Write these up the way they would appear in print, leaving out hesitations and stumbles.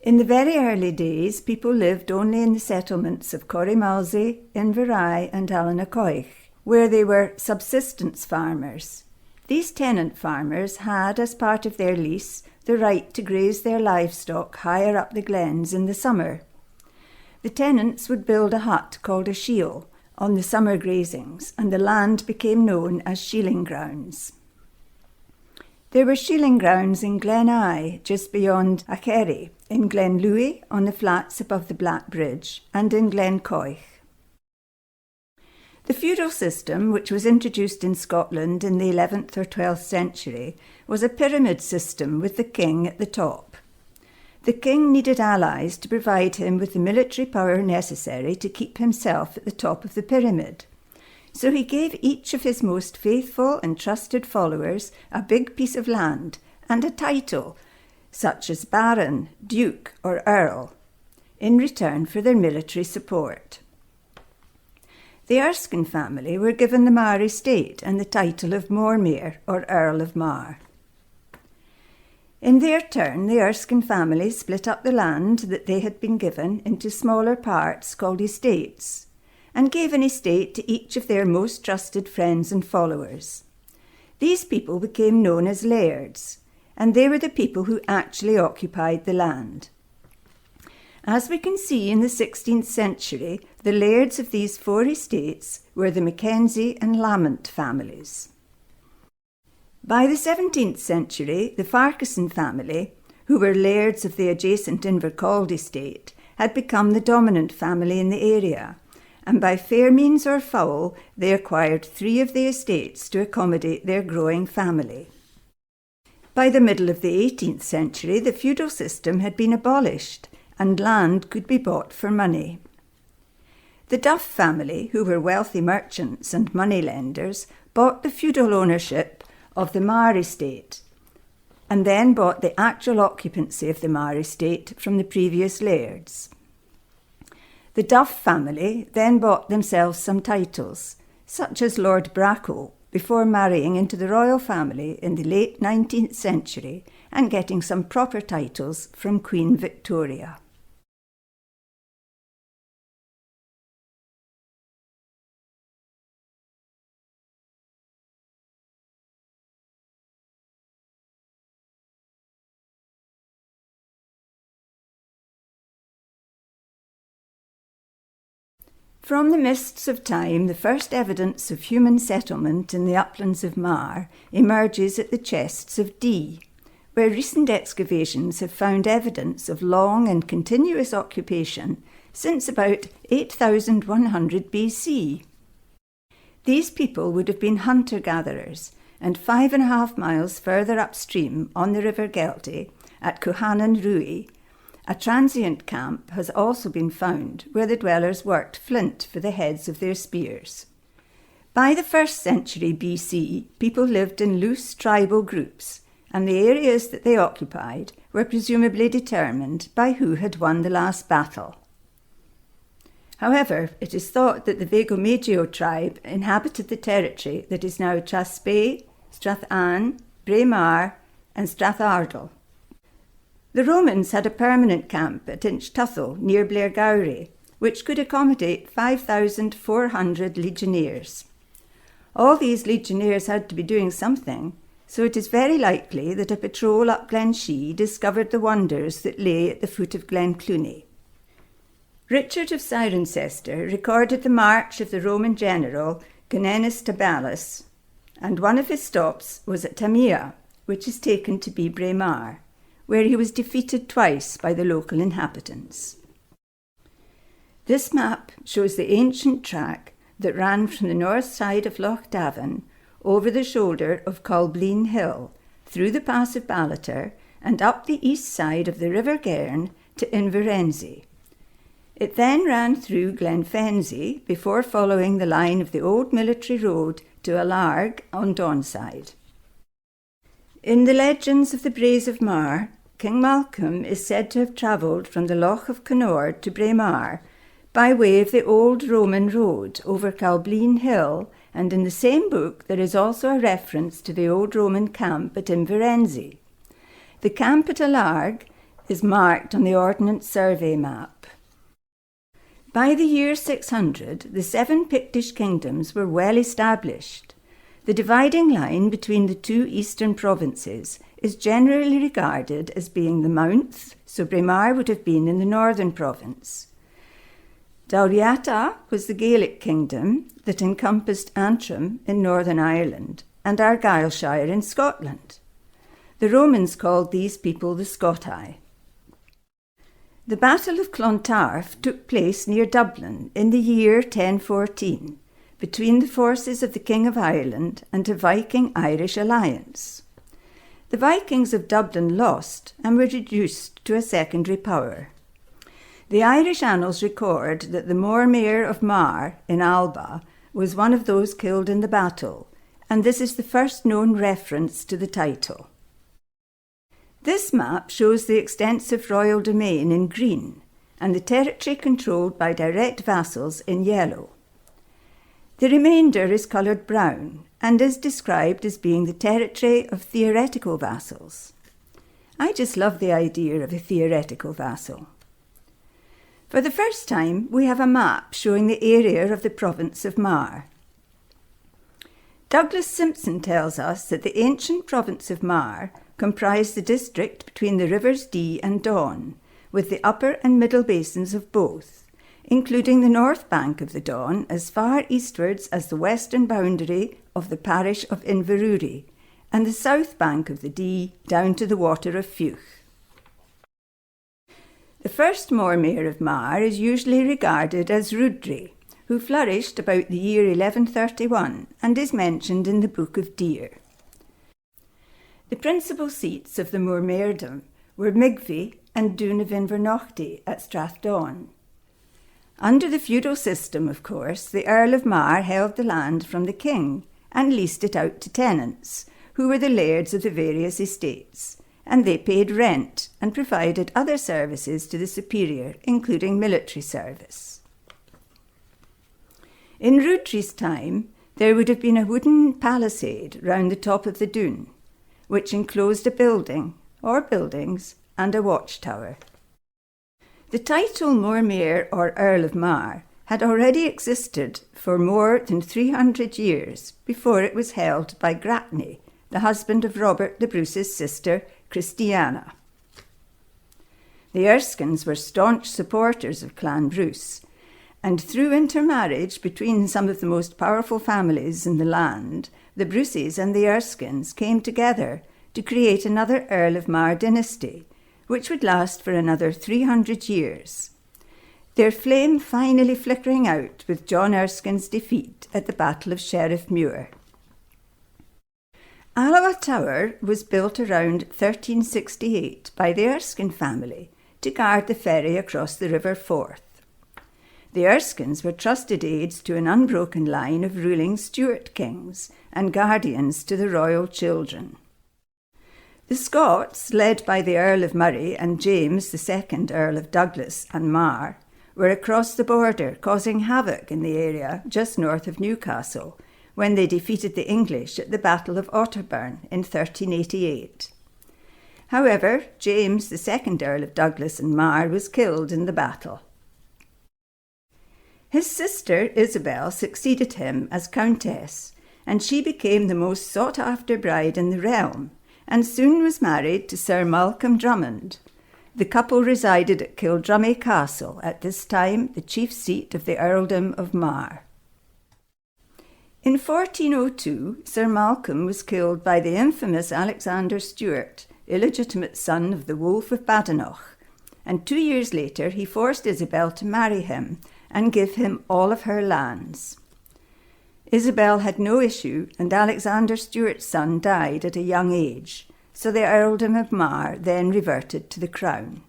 In the very early days, people lived only in the settlements of Corrimalsey, Inverrye and Allanacoich, where they were subsistence farmers. These tenant farmers had, as part of their lease, the right to graze their livestock higher up the glens in the summer. The tenants would build a hut called a shiel on the summer grazings, and the land became known as shieling grounds. There were shieling grounds in Glen Eye, just beyond Acherry, in Glen Louis on the flats above the Black Bridge, and in Glen Coich. The feudal system, which was introduced in Scotland in the 11th or 12th century, was a pyramid system with the king at the top. The king needed allies to provide him with the military power necessary to keep himself at the top of the pyramid. So he gave each of his most faithful and trusted followers a big piece of land and a title, such as Baron, Duke, or Earl, in return for their military support. The Erskine family were given the Mar estate and the title of Mormaer, or Earl of Mar. In their turn, the Erskine family split up the land that they had been given into smaller parts called estates, and gave an estate to each of their most trusted friends and followers. These people became known as lairds, and they were the people who actually occupied the land. As we can see in the 16th century, the lairds of these four estates were the Mackenzie and Lamont families. By the 17th century, the Farquharson family, who were lairds of the adjacent Invercald estate, had become the dominant family in the area, and by fair means or foul, they acquired 3 of the estates to accommodate their growing family. By the middle of the 18th century, the feudal system had been abolished, and land could be bought for money. The Duff family, who were wealthy merchants and moneylenders, bought the feudal ownership of the Mar estate, and then bought the actual occupancy of the Mar estate from the previous lairds. The Duff family then bought themselves some titles, such as Lord Bracco, before marrying into the royal family in the late 19th century and getting some proper titles from Queen Victoria. From the mists of time, the first evidence of human settlement in the uplands of Mar emerges at the chests of Dee, where recent excavations have found evidence of long and continuous occupation since about 8100 BC. These people would have been hunter-gatherers, and 5.5 miles further upstream on the River Gelty, at Cuhannan Rui, a transient camp has also been found where the dwellers worked flint for the heads of their spears. By the 1st century BC, people lived in loose tribal groups, and the areas that they occupied were presumably determined by who had won the last battle. However, it is thought that the Vegomagio tribe inhabited the territory that is now Traspey, Strathann, Braemar, and Strathardle. The Romans had a permanent camp at Inchtuthil near Blairgowrie, which could accommodate 5,400 legionnaires. All these legionnaires had to be doing something, so it is very likely that a patrol up Glen Shee discovered the wonders that lay at the foot of Glen Cluny. Richard of Cirencester recorded the march of the Roman general Canenus Tabalus, and one of his stops was at Tamia, which is taken to be Braemar, where he was defeated twice by the local inhabitants. This map shows the ancient track that ran from the north side of Loch Davin over the shoulder of Colbleen Hill, through the pass of Ballater, and up the east side of the River Gairn to Inverenzie. It then ran through Glenfenzie before following the line of the old military road to Alarg on Donside. In the legends of the Braes of Mar, King Malcolm is said to have travelled from the Loch of Connaught to Braemar by way of the old Roman road over Colbleen Hill, and in the same book there is also a reference to the old Roman camp at Inverenzie. The camp at Alarg is marked on the Ordnance Survey map. By the year 600, the 7 Pictish kingdoms were well established. The dividing line between the 2 eastern provinces is generally regarded as being the Mounth, so Braemar would have been in the northern province. Dalriata was the Gaelic kingdom that encompassed Antrim in Northern Ireland and Argyllshire in Scotland. The Romans called these people the Scotai. The Battle of Clontarf took place near Dublin in the year 1014 between the forces of the King of Ireland and a Viking-Irish alliance. The Vikings of Dublin lost and were reduced to a secondary power. The Irish annals record that the Mór Mayor of Mar in Alba was one of those killed in the battle, and this is the first known reference to the title. This map shows the extensive royal domain in green and the territory controlled by direct vassals in yellow. The remainder is coloured brown and is described as being the territory of theoretical vassals. I just love the idea of a theoretical vassal. For the first time, we have a map showing the area of the province of Mar. Douglas Simpson tells us that the ancient province of Mar comprised the district between the rivers Dee and Don, with the upper and middle basins of both, including the north bank of the Don as far eastwards as the western boundary of the parish of Inverurie, and the south bank of the Dee down to the water of Fuch. The first Mór Mayor of Mar is usually regarded as Rudri, who flourished about the year 1131 and is mentioned in the Book of Deer. The principal seats of the Mór Mairdom were Migvie and Dún of Invernochty at Strathdon. Under the feudal system, of course, the Earl of Mar held the land from the king and leased it out to tenants, who were the lairds of the various estates, and they paid rent and provided other services to the superior, including military service. In Rudri's time, there would have been a wooden palisade round the top of the dún, which enclosed a building, or buildings, and a watchtower. The title Mór Mayor or Earl of Mar had already existed for more than 300 years before it was held by Gratney, the husband of Robert the Bruce's sister, Christiana. The Erskines were staunch supporters of Clan Bruce, and through intermarriage between some of the most powerful families in the land, the Bruces and the Erskines came together to create another Earl of Mar dynasty, which would last for another 300 years, their flame finally flickering out with John Erskine's defeat at the Battle of Sheriff Muir. Alloa Tower was built around 1368 by the Erskine family to guard the ferry across the River Forth. The Erskines were trusted aides to an unbroken line of ruling Stuart kings and guardians to the royal children. The Scots, led by the Earl of Murray and James II, Earl of Douglas and Mar, were across the border, causing havoc in the area just north of Newcastle, when they defeated the English at the Battle of Otterburn in 1388. However, James II, Earl of Douglas and Mar, was killed in the battle. His sister Isabel succeeded him as Countess, and she became the most sought-after bride in the realm, and soon was married to Sir Malcolm Drummond. The couple resided at Kildrummie Castle, at this time the chief seat of the Earldom of Mar. In 1402, Sir Malcolm was killed by the infamous Alexander Stewart, illegitimate son of the Wolf of Badenoch, and 2 years later he forced Isabel to marry him and give him all of her lands. Isabel had no issue, and Alexander Stuart's son died at a young age, so the Earldom of Mar then reverted to the crown.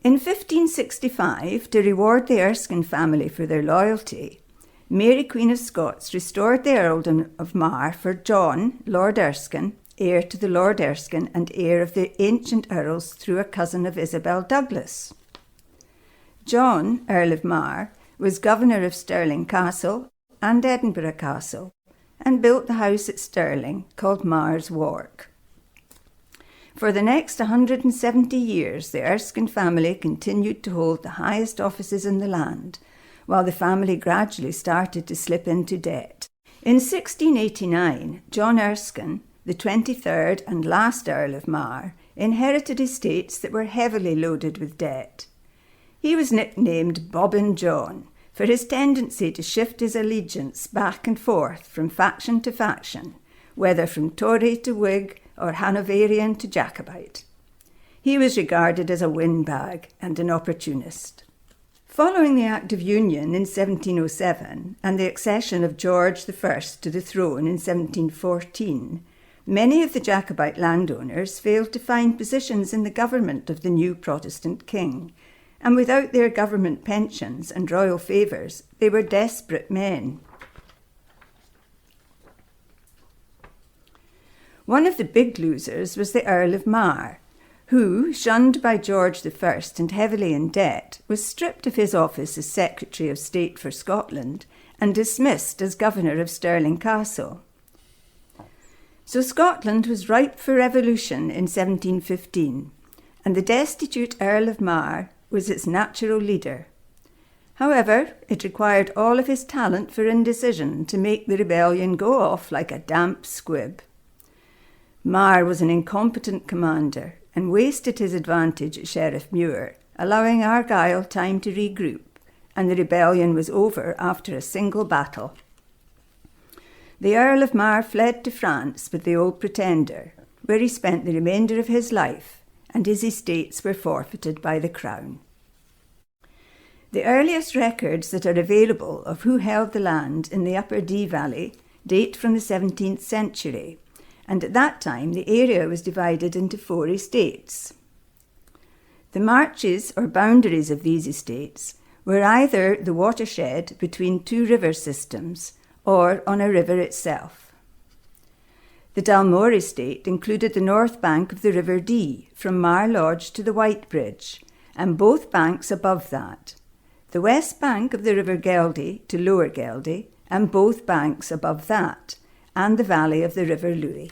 In 1565, to reward the Erskine family for their loyalty, Mary Queen of Scots restored the Earldom of Mar for John, Lord Erskine, heir to the Lord Erskine and heir of the ancient earls through a cousin of Isabel Douglas. John, Earl of Mar, was governor of Stirling Castle and Edinburgh Castle, and built the house at Stirling called Mar's Wark. For the next 170 years, the Erskine family continued to hold the highest offices in the land, while the family gradually started to slip into debt. In 1689, John Erskine, the 23rd and last Earl of Mar, inherited estates that were heavily loaded with debt. He was nicknamed Bobbin John for his tendency to shift his allegiance back and forth from faction to faction, whether from Tory to Whig or Hanoverian to Jacobite. He was regarded as a windbag and an opportunist. Following the Act of Union in 1707 and the accession of George I to the throne in 1714, many of the Jacobite landowners failed to find positions in the government of the new Protestant king, and without their government pensions and royal favours, they were desperate men. One of the big losers was the Earl of Mar, who, shunned by George I and heavily in debt, was stripped of his office as Secretary of State for Scotland and dismissed as Governor of Stirling Castle. So Scotland was ripe for revolution in 1715, and the destitute Earl of Mar was its natural leader. However, it required all of his talent for indecision to make the rebellion go off like a damp squib. Mar was an incompetent commander and wasted his advantage at Sheriff Muir, allowing Argyll time to regroup, and the rebellion was over after a single battle. The Earl of Mar fled to France with the Old Pretender, where he spent the remainder of his life, and his estates were forfeited by the Crown. The earliest records that are available of who held the land in the Upper Dee Valley date from the 17th century, and at that time the area was divided into 4 estates. The marches or boundaries of these estates were either the watershed between 2 river systems or on a river itself. The Dalmore estate included the north bank of the River Dee, from Mar Lodge to the White Bridge, and both banks above that, the west bank of the River Geldie to Lower Geldie, and both banks above that, and the valley of the River Louis.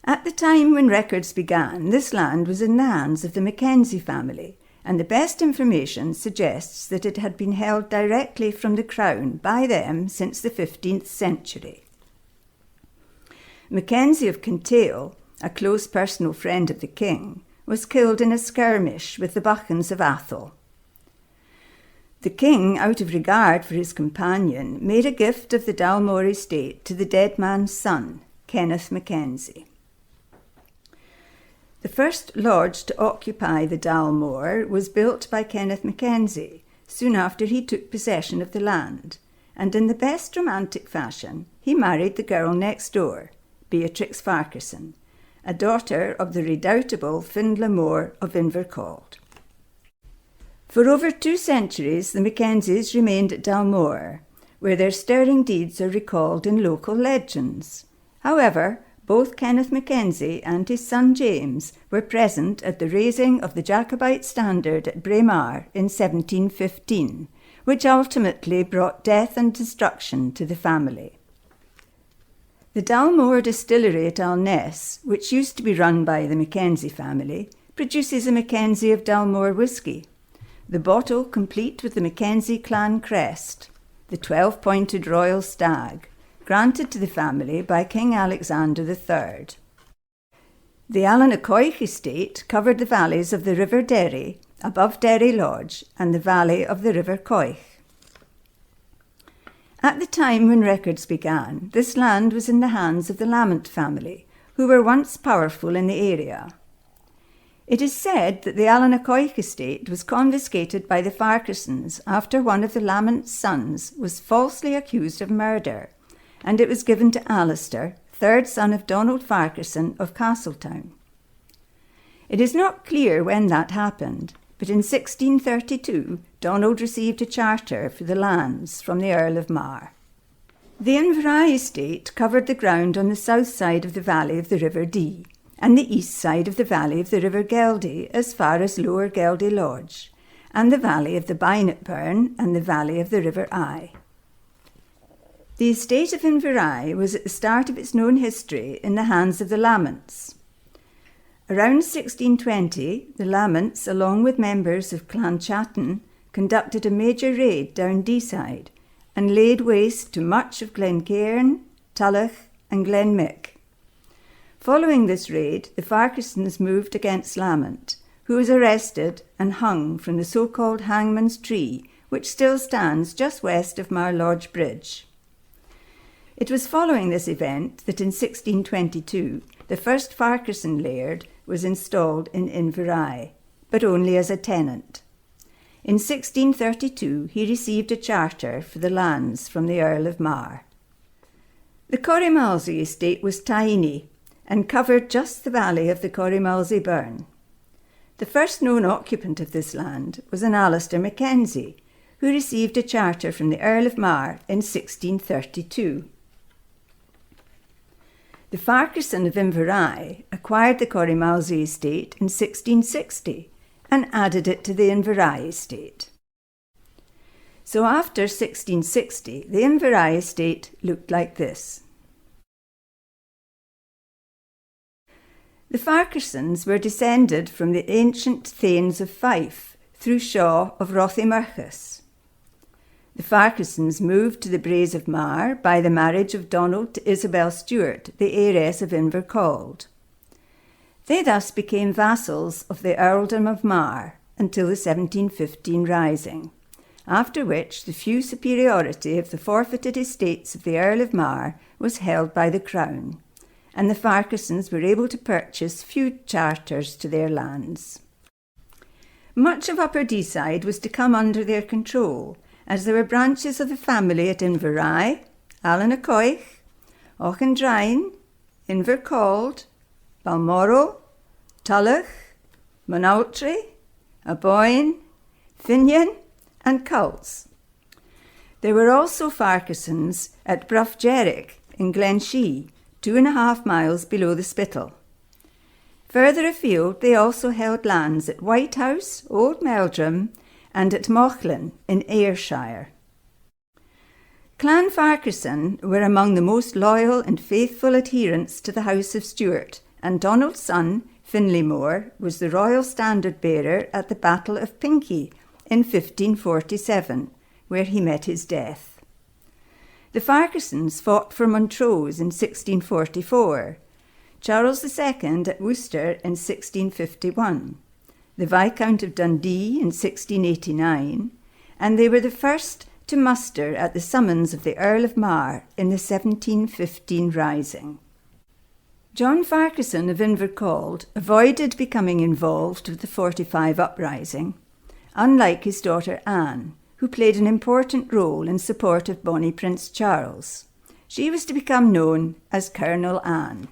At the time when records began, this land was in the hands of the Mackenzie family, and the best information suggests that it had been held directly from the Crown by them since the 15th century. Mackenzie of Kintail, a close personal friend of the king, was killed in a skirmish with the Buchans of Athol. The king, out of regard for his companion, made a gift of the Dalmore estate to the dead man's son, Kenneth Mackenzie. The first lodge to occupy the Dalmore was built by Kenneth Mackenzie soon after he took possession of the land, and in the best romantic fashion he married the girl next door, Beatrix Farquharson, a daughter of the redoubtable Findla More of Invercauld. For over 2 centuries, the Mackenzies remained at Dalmore, where their stirring deeds are recalled in local legends. However, both Kenneth Mackenzie and his son James were present at the raising of the Jacobite standard at Braemar in 1715, which ultimately brought death and destruction to the family. The Dalmore distillery at Alness, which used to be run by the Mackenzie family, produces a Mackenzie of Dalmore whisky, the bottle complete with the Mackenzie clan crest, the 12-pointed royal stag, granted to the family by King Alexander III. The Allanacoich estate covered the valleys of the River Derry, above Derry Lodge, and the valley of the River Coich. At the time when records began, this land was in the hands of the Lamont family, who were once powerful in the area. It is said that the Allanacoich estate was confiscated by the Farquharsons after one of the Lamont's sons was falsely accused of murder, and it was given to Alistair, 3rd son of Donald Farquharson of Castletown. It is not clear when that happened, but in 1632 Donald received a charter for the lands from the Earl of Mar. The Inverrye estate covered the ground on the south side of the valley of the River Dee and the east side of the valley of the River Geldie as far as Lower Geldie Lodge, and the valley of the Binetburn and the valley of the River Eye. The estate of Inverrye was at the start of its known history in the hands of the Lamonts. Around 1620, the Lammonts, along with members of Clan Chattan, conducted a major raid down Deeside and laid waste to much of Glencairn, Tulloch and Glenmick. Following this raid, the Farquharsons moved against Lamont, who was arrested and hung from the so-called Hangman's Tree, which still stands just west of Mar Lodge Bridge. It was following this event that in 1622 the first Farquharson laird was installed in Inverrye, but only as a tenant. In 1632 he received a charter for the lands from the Earl of Mar. The Corrimalsey estate was tiny and covered just the valley of the Corrimalsey burn. The first known occupant of this land was an Alistair Mackenzie, who received a charter from the Earl of Mar in 1632. The Farquharson of Inverrye acquired the Corrimalsey estate in 1660 and added it to the Inverrye estate. So after 1660, the Inverrye estate looked like this. The Farquharsons were descended from the ancient Thanes of Fife through Shaw of Rothiemurchus. The Farquharsons moved to the Braes of Mar by the marriage of Donald to Isabel Stewart, the heiress of Invercauld. They thus became vassals of the Earldom of Mar until the 1715 Rising, after which the few superiority of the forfeited estates of the Earl of Mar was held by the Crown, and the Farquharsons were able to purchase few charters to their lands. Much of Upper Deeside was to come under their control, as there were branches of the family at Inverrye, Allanacoich, Auchendrain, Invercauld, Balmoral, Tulloch, Monaultrie, Aboyne, Finian and Cults. There were also Farquharsons at Bruffjerick in Glenshee, 2.5 miles below the Spittal. Further afield, they also held lands at Whitehouse, Old Meldrum, and at Mauchline in Ayrshire. Clan Farquharson were among the most loyal and faithful adherents to the House of Stuart, and Donald's son, Finlay More, was the royal standard-bearer at the Battle of Pinkie in 1547, where he met his death. The Farquharsons fought for Montrose in 1644, Charles II at Worcester in 1651, the Viscount of Dundee in 1689, and they were the first to muster at the summons of the Earl of Mar in the 1715 Rising. John Farquharson of Invercauld avoided becoming involved with the 45 Uprising, unlike his daughter Anne, who played an important role in support of Bonnie Prince Charles. She was to become known as Colonel Anne.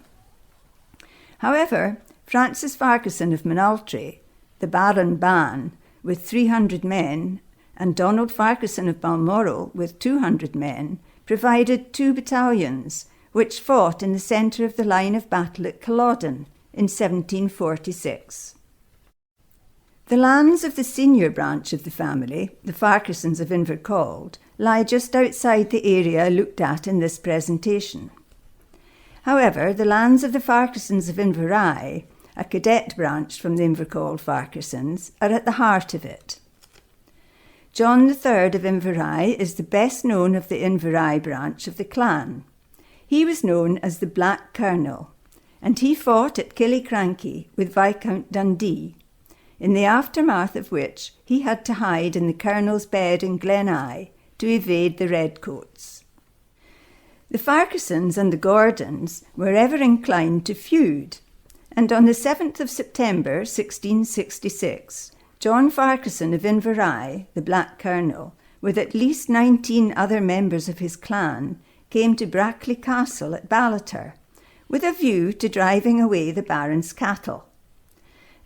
However, Francis Farquharson of Monaultrie, the Baron Ban, with 300 men, and Donald Farquharson of Balmoral with 200 men, provided 2 battalions, which fought in the centre of the line of battle at Culloden in 1746. The lands of the senior branch of the family, the Farquharsons of Invercauld, lie just outside the area looked at in this presentation. However, the lands of the Farquharsons of Inverrye, a cadet branch from the Invercauld Farquharsons, are at the heart of it. John III of Inverrye is the best known of the Inverrye branch of the clan. He was known as the Black Colonel, and he fought at Killiecrankie with Viscount Dundee, in the aftermath of which he had to hide in the Colonel's bed in Gleneye to evade the Redcoats. The Farquharsons and the Gordons were ever inclined to feud, and on the 7th of September 1666, John Farquharson of Inverrye, the Black Colonel, with at least 19 other members of his clan, came to Brackley Castle at Ballater, with a view to driving away the Baron's cattle.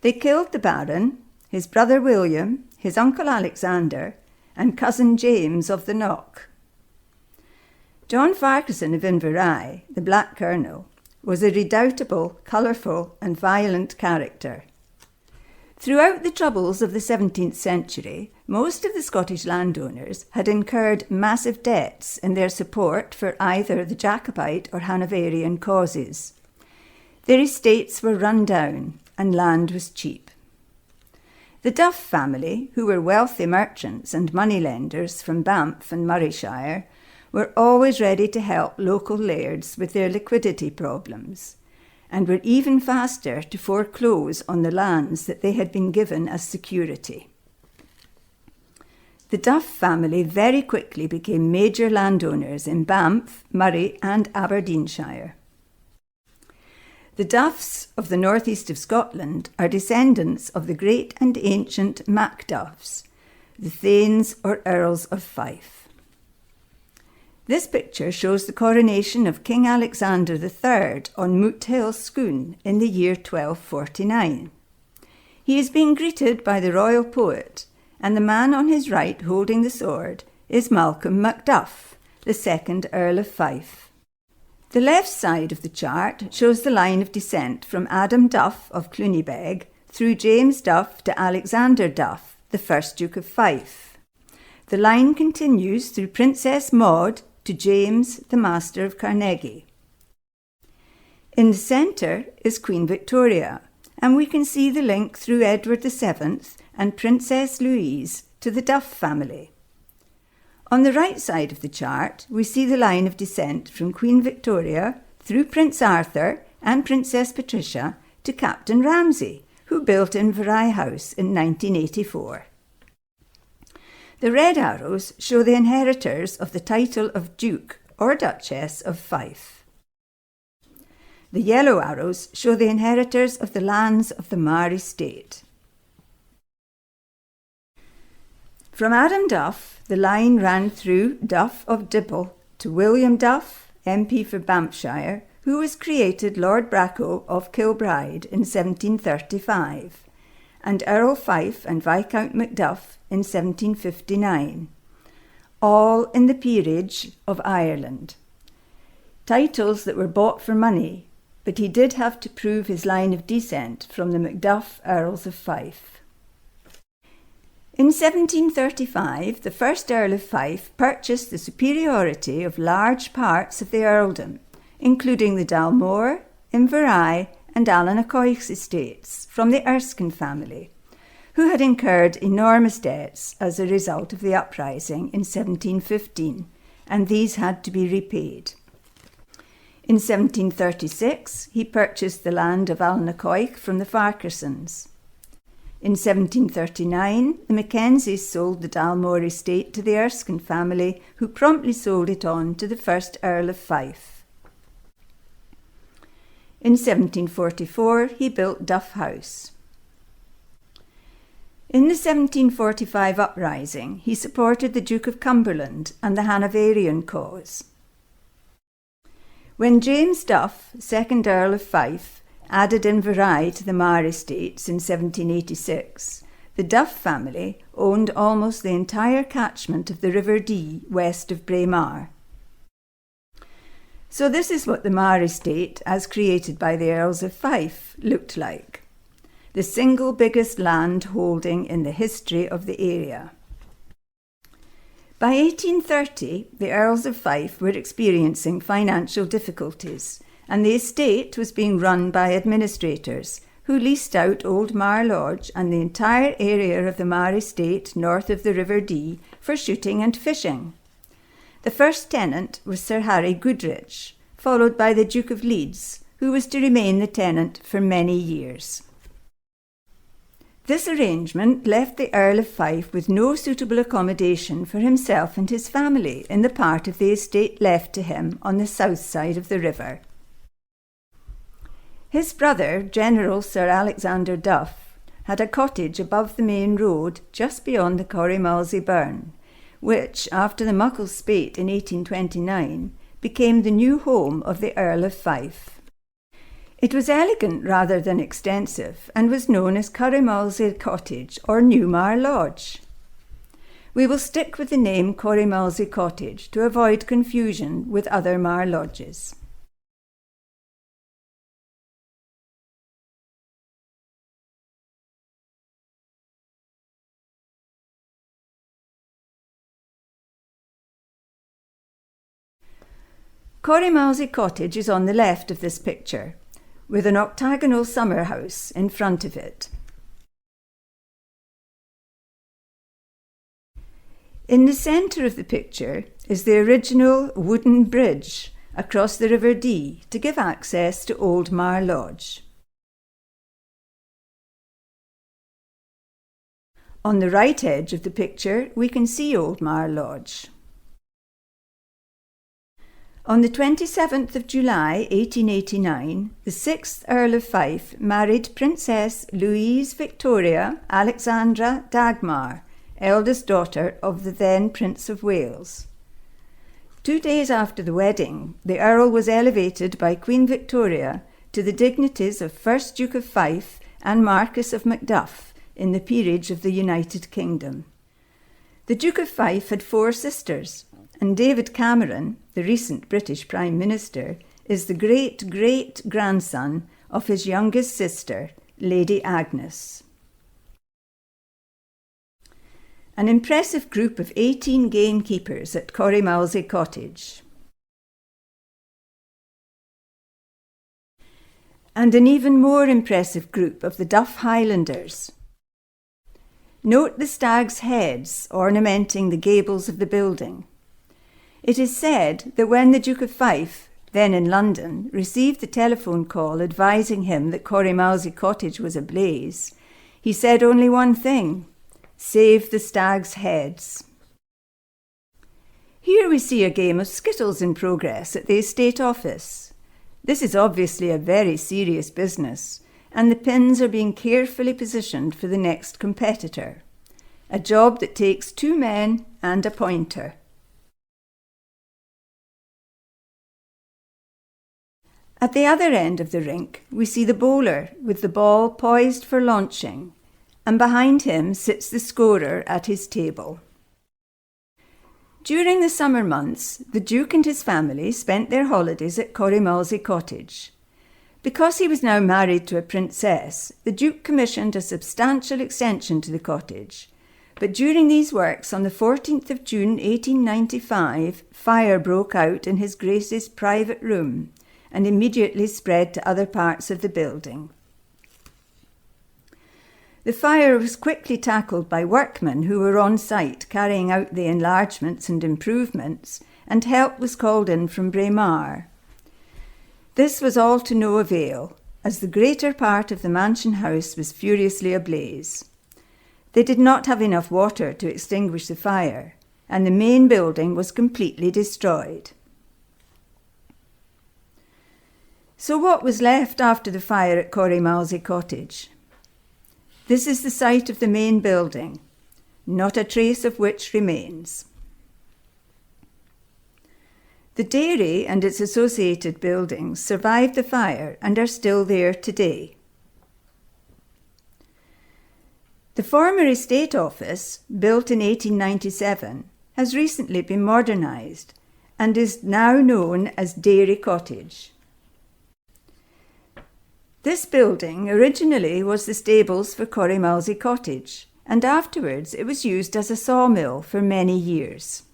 They killed the Baron, his brother William, his uncle Alexander, and cousin James of the Knock. John Farquharson of Inverrye, the Black Colonel, was a redoubtable, colourful and violent character. Throughout the troubles of the 17th century, most of the Scottish landowners had incurred massive debts in their support for either the Jacobite or Hanoverian causes. Their estates were run down, and land was cheap. The Duff family, who were wealthy merchants and moneylenders from Banff and Murrayshire, were always ready to help local lairds with their liquidity problems, and were even faster to foreclose on the lands that they had been given as security. The Duff family very quickly became major landowners in Banff, Murray and Aberdeenshire. The Duffs of the northeast of Scotland are descendants of the great and ancient Macduffs, the Thanes or Earls of Fife. This picture shows the coronation of King Alexander III on Moot Hill Scone in the year 1249. He is being greeted by the royal poet, and the man on his right holding the sword is Malcolm Macduff, the second Earl of Fife. The left side of the chart shows the line of descent from Adam Duff of Clunibeg through James Duff to Alexander Duff, the first Duke of Fife. The line continues through Princess Maud to James, the Master of Carnegie. In the centre is Queen Victoria, and we can see the link through Edward VII and Princess Louise to the Duff family. On the right side of the chart, we see the line of descent from Queen Victoria through Prince Arthur and Princess Patricia to Captain Ramsay, who built Inverary House in 1984. The red arrows show the inheritors of the title of Duke or Duchess of Fife. The yellow arrows show the inheritors of the lands of the Mar estate. From Adam Duff, the line ran through Duff of Dibble to William Duff, MP for Banffshire, who was created Lord Bracco of Kilbride in 1735, and Earl Fife and Viscount Macduff in 1759, all in the peerage of Ireland. Titles that were bought for money, but he did have to prove his line of descent from the Macduff Earls of Fife. In 1735, the first Earl of Fife purchased the superiority of large parts of the earldom, including the Dalmore, Inverary and Allanacoich estates from the Erskine family, who had incurred enormous debts as a result of the uprising in 1715, and these had to be repaid. In 1736, he purchased the land of Allanacoich from the Farquharsons. In 1739, the Mackenzies sold the Dalmore estate to the Erskine family, who promptly sold it on to the first Earl of Fife. In 1744, he built Duff House. In the 1745 uprising, he supported the Duke of Cumberland and the Hanoverian cause. When James Duff, second Earl of Fife, added Inverary to the Mar estates in 1786, the Duff family owned almost the entire catchment of the River Dee west of Braemar. So this is what the Mar estate, as created by the Earls of Fife, looked like. The single biggest land holding in the history of the area. By 1830, the Earls of Fife were experiencing financial difficulties, and the estate was being run by administrators who leased out Old Mar Lodge and the entire area of the Mar estate north of the River Dee for shooting and fishing. The first tenant was Sir Harry Goodrich, followed by the Duke of Leeds, who was to remain the tenant for many years. This arrangement left the Earl of Fife with no suitable accommodation for himself and his family in the part of the estate left to him on the south side of the river. His brother, General Sir Alexander Duff, had a cottage above the main road just beyond the Corrimalsey burn, which, after the Muckle Spate in 1829, became the new home of the Earl of Fife. It was elegant rather than extensive, and was known as Corrimalsey Cottage or Newmar Lodge. We will stick with the name Corrimalsey Cottage to avoid confusion with other Mar lodges. Corrimalsey Cottage is on the left of this picture. with an octagonal summer house in front of it. In the centre of the picture is the original wooden bridge across the River Dee to give access to Old Mar Lodge. On the right edge of the picture we can see Old Mar Lodge. On the 27th of July 1889, the 6th Earl of Fife married Princess Louise Victoria Alexandra Dagmar, eldest daughter of the then Prince of Wales. 2 days after the wedding, the Earl was elevated by Queen Victoria to the dignities of 1st Duke of Fife and Marquess of Macduff in the peerage of the United Kingdom. The Duke of Fife had 4 sisters, and David Cameron, the recent British Prime Minister, is the great-great-grandson of his youngest sister, Lady Agnes. An impressive group of 18 gamekeepers at Corrimalsey Cottage. And an even more impressive group of the Duff Highlanders. Note the stags' heads ornamenting the gables of the building. It is said that when the Duke of Fife, then in London, received the telephone call advising him that Corrimalsey Cottage was ablaze, he said only one thing: "Save the stags' heads." Here we see a game of skittles in progress at the estate office. This is obviously a very serious business, and the pins are being carefully positioned for the next competitor, a job that takes 2 men and a pointer. At the other end of the rink, we see the bowler with the ball poised for launching, and behind him sits the scorer at his table. During the summer months, the Duke and his family spent their holidays at Corrimalsey Cottage. Because he was now married to a princess, the Duke commissioned a substantial extension to the cottage. But during these works, on the 14th of June 1895, fire broke out in His Grace's private room and immediately spread to other parts of the building. The fire was quickly tackled by workmen who were on site carrying out the enlargements and improvements, and help was called in from Braemar. This was all to no avail, as the greater part of the mansion house was furiously ablaze. They did not have enough water to extinguish the fire, and the main building was completely destroyed. So what was left after the fire at Corrimalsey Cottage? This is the site of the main building, not a trace of which remains. The dairy and its associated buildings survived the fire and are still there today. The former estate office, built in 1897, has recently been modernised and is now known as Dairy Cottage. This building originally was the stables for Corrimalsey Cottage, and afterwards it was used as a sawmill for many years.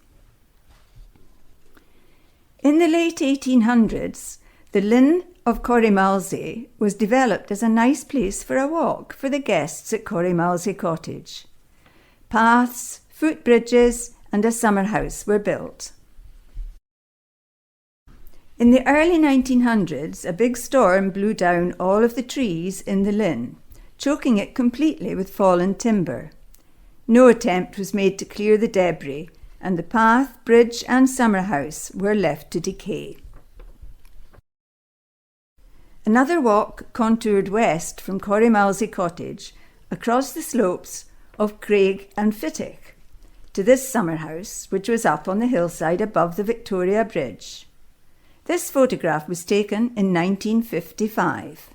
In the late 1800s, the Linn of Corrimalsey was developed as a nice place for a walk for the guests at Corrimalsey Cottage. Paths, footbridges, and a summer house were built. In the early 1900s, a big storm blew down all of the trees in the Linn, choking it completely with fallen timber. No attempt was made to clear the debris, and the path, bridge and summer house were left to decay. Another walk contoured west from Corrimalsey Cottage across the slopes of Craig and Fittick to this summer house, which was up on the hillside above the Victoria Bridge. This photograph was taken in 1955.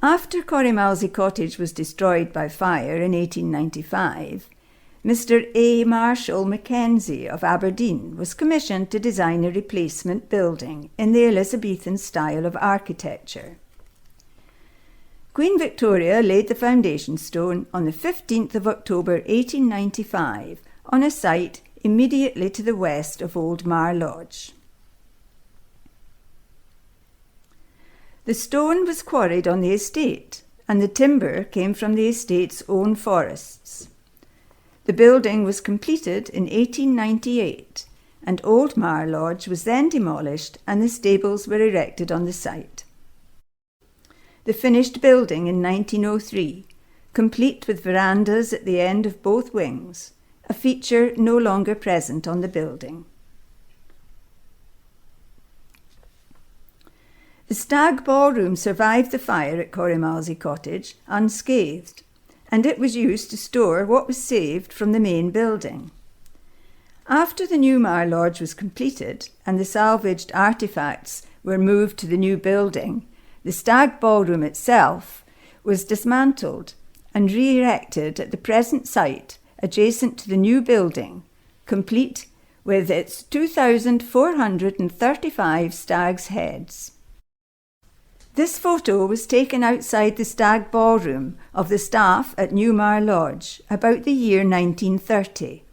After Corrimalsey Cottage was destroyed by fire in 1895, Mr. A. Marshall Mackenzie of Aberdeen was commissioned to design a replacement building in the Elizabethan style of architecture. Queen Victoria laid the foundation stone on the 15th of October 1895 on a site immediately to the west of Old Mar Lodge. The stone was quarried on the estate, and the timber came from the estate's own forests. The building was completed in 1898, and Old Mar Lodge was then demolished and the stables were erected on the site. The finished building in 1903, complete with verandas at the end of both wings, a feature no longer present on the building. The Stag Ballroom survived the fire at Corrimalsey Cottage unscathed, and it was used to store what was saved from the main building. After the new Mar Lodge was completed and the salvaged artefacts were moved to the new building, the Stag Ballroom itself was dismantled and re-erected at the present site adjacent to the new building, complete with its 2,435 stags' heads. This photo was taken outside the Stag Ballroom of the staff at New Mar Lodge about the year 1930.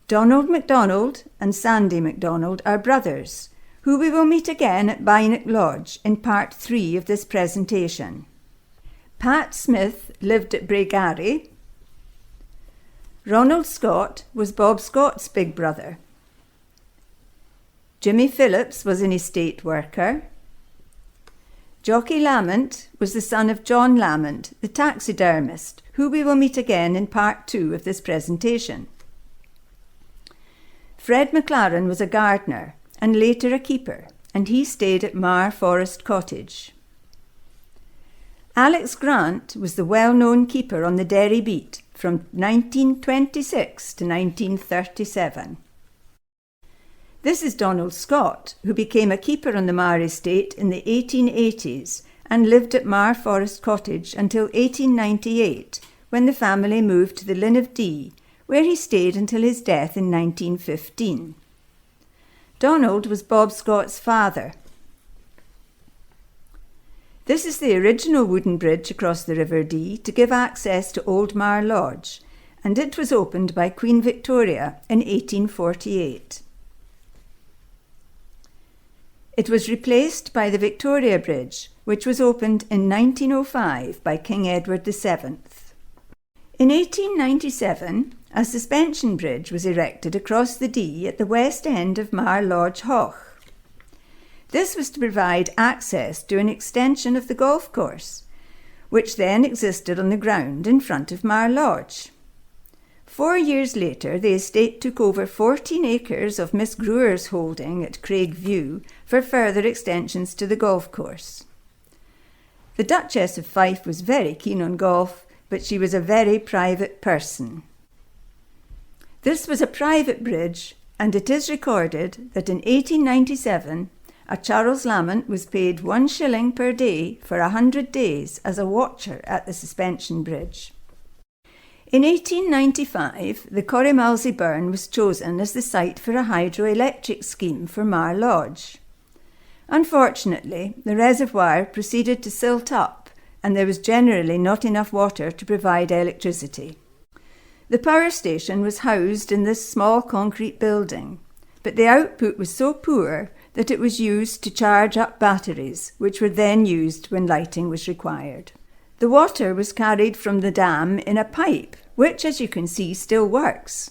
Donald MacDonald and Sandy MacDonald are brothers, who we will meet again at Bynock Lodge in part 3 of this presentation. Pat Smith lived at Braegarry. Ronald Scott was Bob Scott's big brother. Jimmy Phillips was an estate worker. Jockey Lamont was the son of John Lamont, the taxidermist, who we will meet again in part 2 of this presentation. Fred McLaren was a gardener and later a keeper, and he stayed at Mar Forest Cottage. Alex Grant was the well-known keeper on the Derry Beat from 1926 to 1937. This is Donald Scott, who became a keeper on the Mar estate in the 1880s and lived at Mar Forest Cottage until 1898, when the family moved to the Linn of Dee, where he stayed until his death in 1915. Donald was Bob Scott's father. This is the original wooden bridge across the River Dee to give access to Old Mar Lodge, and it was opened by Queen Victoria in 1848. It was replaced by the Victoria Bridge, which was opened in 1905 by King Edward VII. In 1897, a suspension bridge was erected across the Dee at the west end of Mar Lodge Hoch. This was to provide access to an extension of the golf course, which then existed on the ground in front of Mar Lodge. 4 years later, the estate took over 14 acres of Miss Brewer's holding at Craig View for further extensions to the golf course. The Duchess of Fife was very keen on golf, but she was a very private person. This was a private bridge, and it is recorded that in 1897 a Charles Lamont was paid 1 shilling per day for 100 days as a watcher at the suspension bridge. In 1895, the Corrimalsey Burn was chosen as the site for a hydroelectric scheme for Mar Lodge. Unfortunately, the reservoir proceeded to silt up, and there was generally not enough water to provide electricity. The power station was housed in this small concrete building, but the output was so poor that it was used to charge up batteries, which were then used when lighting was required. The water was carried from the dam in a pipe, which, as you can see, still works.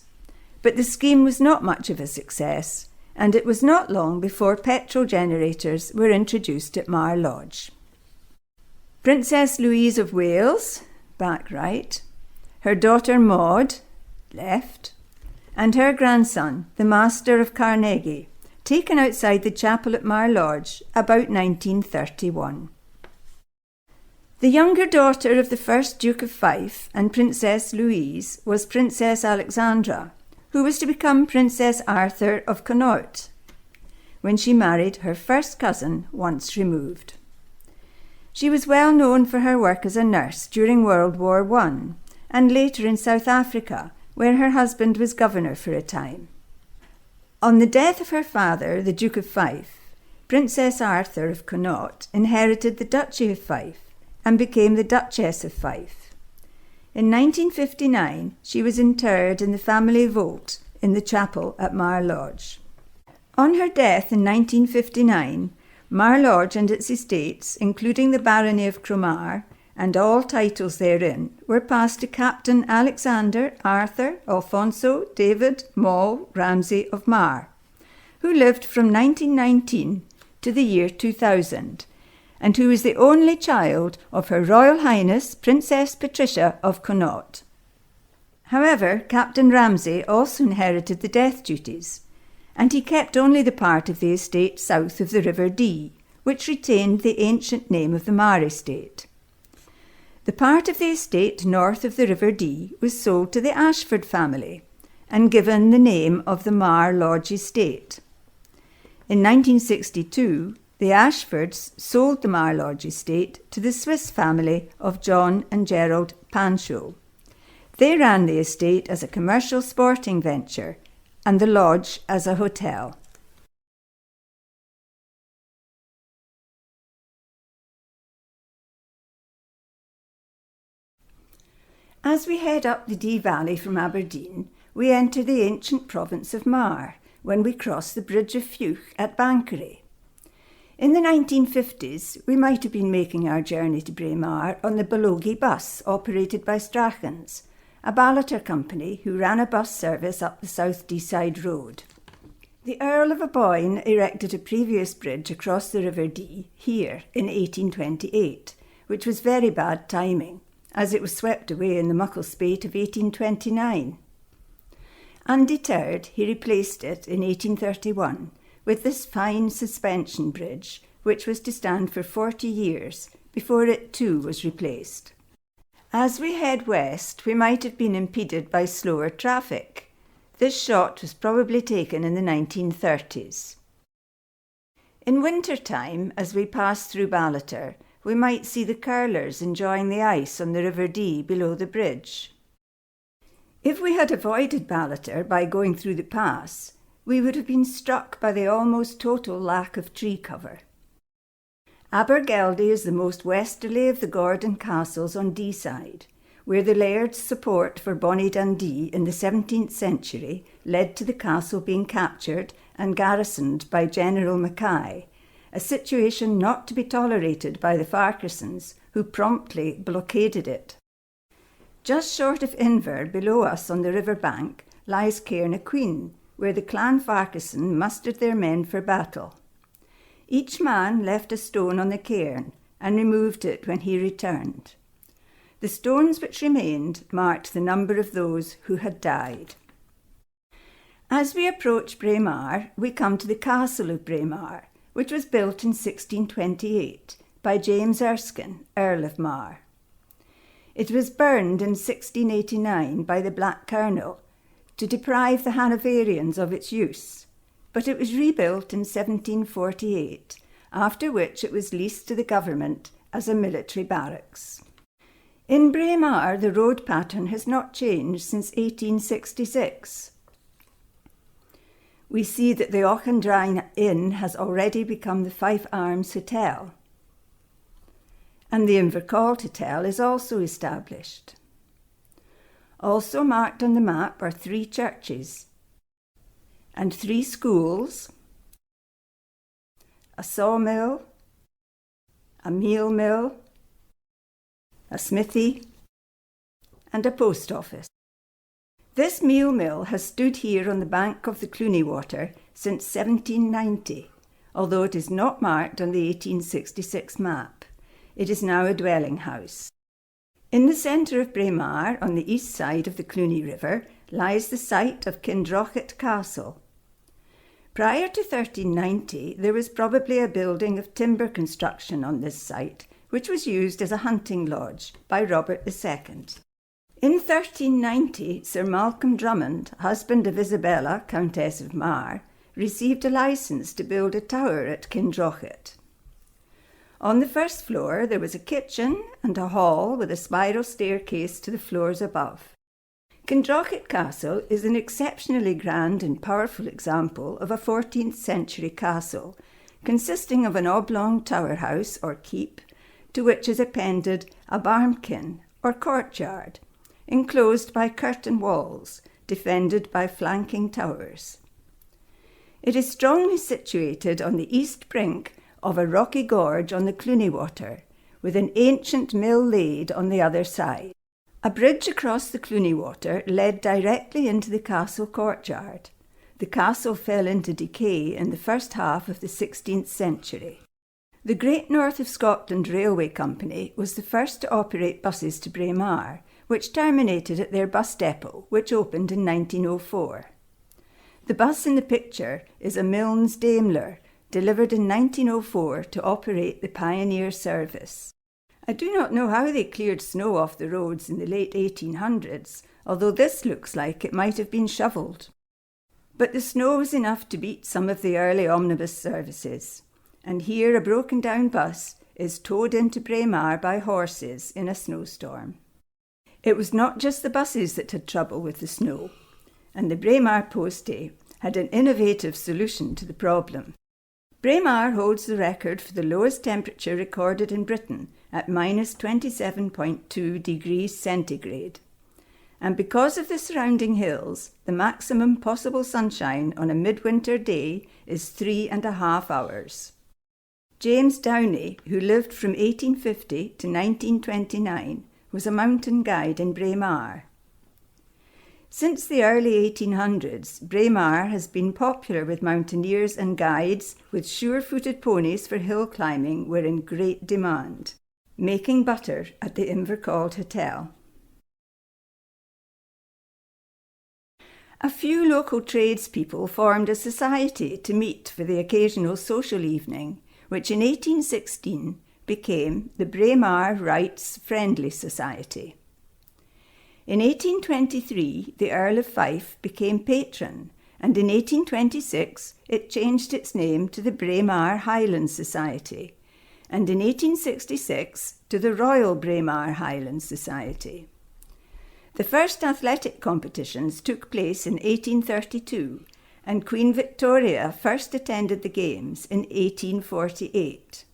But the scheme was not much of a success, and it was not long before petrol generators were introduced at Mar Lodge. Princess Louise of Wales, back right, her daughter Maud, left, and her grandson, the Master of Carnegie, taken outside the chapel at Mar Lodge about 1931. The younger daughter of the first Duke of Fife and Princess Louise was Princess Alexandra, who was to become Princess Arthur of Connaught, when she married her first cousin once removed. She was well known for her work as a nurse during World War I, and later in South Africa, where her husband was governor for a time. On the death of her father, the Duke of Fife, Princess Arthur of Connaught inherited the Duchy of Fife and became the Duchess of Fife. In 1959, she was interred in the family vault in the chapel at Mar Lodge. On her death in 1959, Mar Lodge and its estates, including the barony of Cromarr and all titles therein, were passed to Captain Alexander Arthur Alfonso David Maule Ramsay of Mar, who lived from 1919 to the year 2000, and who was the only child of Her Royal Highness Princess Patricia of Connaught. However, Captain Ramsay also inherited the death duties, and he kept only the part of the estate south of the River Dee, which retained the ancient name of the Mar estate. The part of the estate north of the River Dee was sold to the Ashford family and given the name of the Mar Lodge estate. In 1962, the Ashfords sold the Mar Lodge estate to the Swiss family of John and Gerald Pancho. They ran the estate as a commercial sporting venture and the lodge as a hotel. As we head up the Dee Valley from Aberdeen, we enter the ancient province of Mar when we cross the Bridge of Fuch at Banchory. In the 1950s, we might have been making our journey to Braemar on the Balogie bus operated by Strachans, a Ballater company who ran a bus service up the South Deeside Road. The Earl of Aboyne erected a previous bridge across the River Dee here in 1828, which was very bad timing, as it was swept away in the muckle spate of 1829. Undeterred, he replaced it in 1831 with this fine suspension bridge, which was to stand for 40 years before it too was replaced. As we head west, we might have been impeded by slower traffic. This shot was probably taken in the 1930s. In winter time, as we pass through Ballater, we might see the curlers enjoying the ice on the River Dee below the bridge. If we had avoided Ballater by going through the pass, we would have been struck by the almost total lack of tree cover. Abergeldy is the most westerly of the Gordon castles on Deeside, where the laird's support for Bonnie Dundee in the 17th century led to the castle being captured and garrisoned by General Mackay, a situation not to be tolerated by the Farquharsons, who promptly blockaded it. Just short of Inver, below us on the river bank, lies Cairn-y-Queen, where the Clan Farquharson mustered their men for battle. Each man left a stone on the cairn and removed it when he returned. The stones which remained marked the number of those who had died. As we approach Braemar, we come to the Castle of Braemar, which was built in 1628 by James Erskine, Earl of Mar. It was burned in 1689 by the Black Colonel to deprive the Hanoverians of its use, but it was rebuilt in 1748, after which it was leased to the government as a military barracks. In Braemar, the road pattern has not changed since 1866. We see that the Auchendrain Inn has already become the Fife Arms Hotel, and the Invercourt Hotel is also established. Also marked on the map are 3 churches and 3 schools, a sawmill, a meal mill, a smithy, and a post office. This meal mill has stood here on the bank of the Cluny Water since 1790, although it is not marked on the 1866 map. It is now a dwelling house. In the centre of Braemar, on the east side of the Cluny River, lies the site of Kindrochit Castle. Prior to 1390, there was probably a building of timber construction on this site, which was used as a hunting lodge by Robert II. In 1390, Sir Malcolm Drummond, husband of Isabella, Countess of Mar, received a licence to build a tower at Kindrochit. On the first floor, there was a kitchen and a hall with a spiral staircase to the floors above. Kindrochit Castle is an exceptionally grand and powerful example of a 14th century castle, consisting of an oblong tower house or keep, to which is appended a barmkin or courtyard, enclosed by curtain walls, defended by flanking towers. It is strongly situated on the east brink of a rocky gorge on the Cluny Water, with an ancient mill laid on the other side. A bridge across the Cluny Water led directly into the castle courtyard. The castle fell into decay in the first half of the 16th century. The Great North of Scotland Railway Company was the first to operate buses to Braemar, which terminated at their bus depot, which opened in 1904. The bus in the picture is a Milnes Daimler, delivered in 1904 to operate the pioneer service. I do not know how they cleared snow off the roads in the late 1800s, although this looks like it might have been shovelled. But the snow was enough to beat some of the early omnibus services, and here a broken-down bus is towed into Braemar by horses in a snowstorm. It was not just the buses that had trouble with the snow, and the Braemar postie had an innovative solution to the problem. Braemar holds the record for the lowest temperature recorded in Britain at minus 27.2 degrees centigrade. And because of the surrounding hills, the maximum possible sunshine on a midwinter day is 3.5 hours. James Downey, who lived from 1850 to 1929, was a mountain guide in Braemar. Since the early 1800s, Braemar has been popular with mountaineers and guides, with sure-footed ponies for hill climbing were in great demand. Making butter at the Invercald Hotel. A few local tradespeople formed a society to meet for the occasional social evening, which in 1816 became the Braemar Rights Friendly Society. In 1823, the Earl of Fife became patron, and in 1826 it changed its name to the Braemar Highland Society, and in 1866 to the Royal Braemar Highland Society. The first athletic competitions took place in 1832, and Queen Victoria first attended the Games in 1848.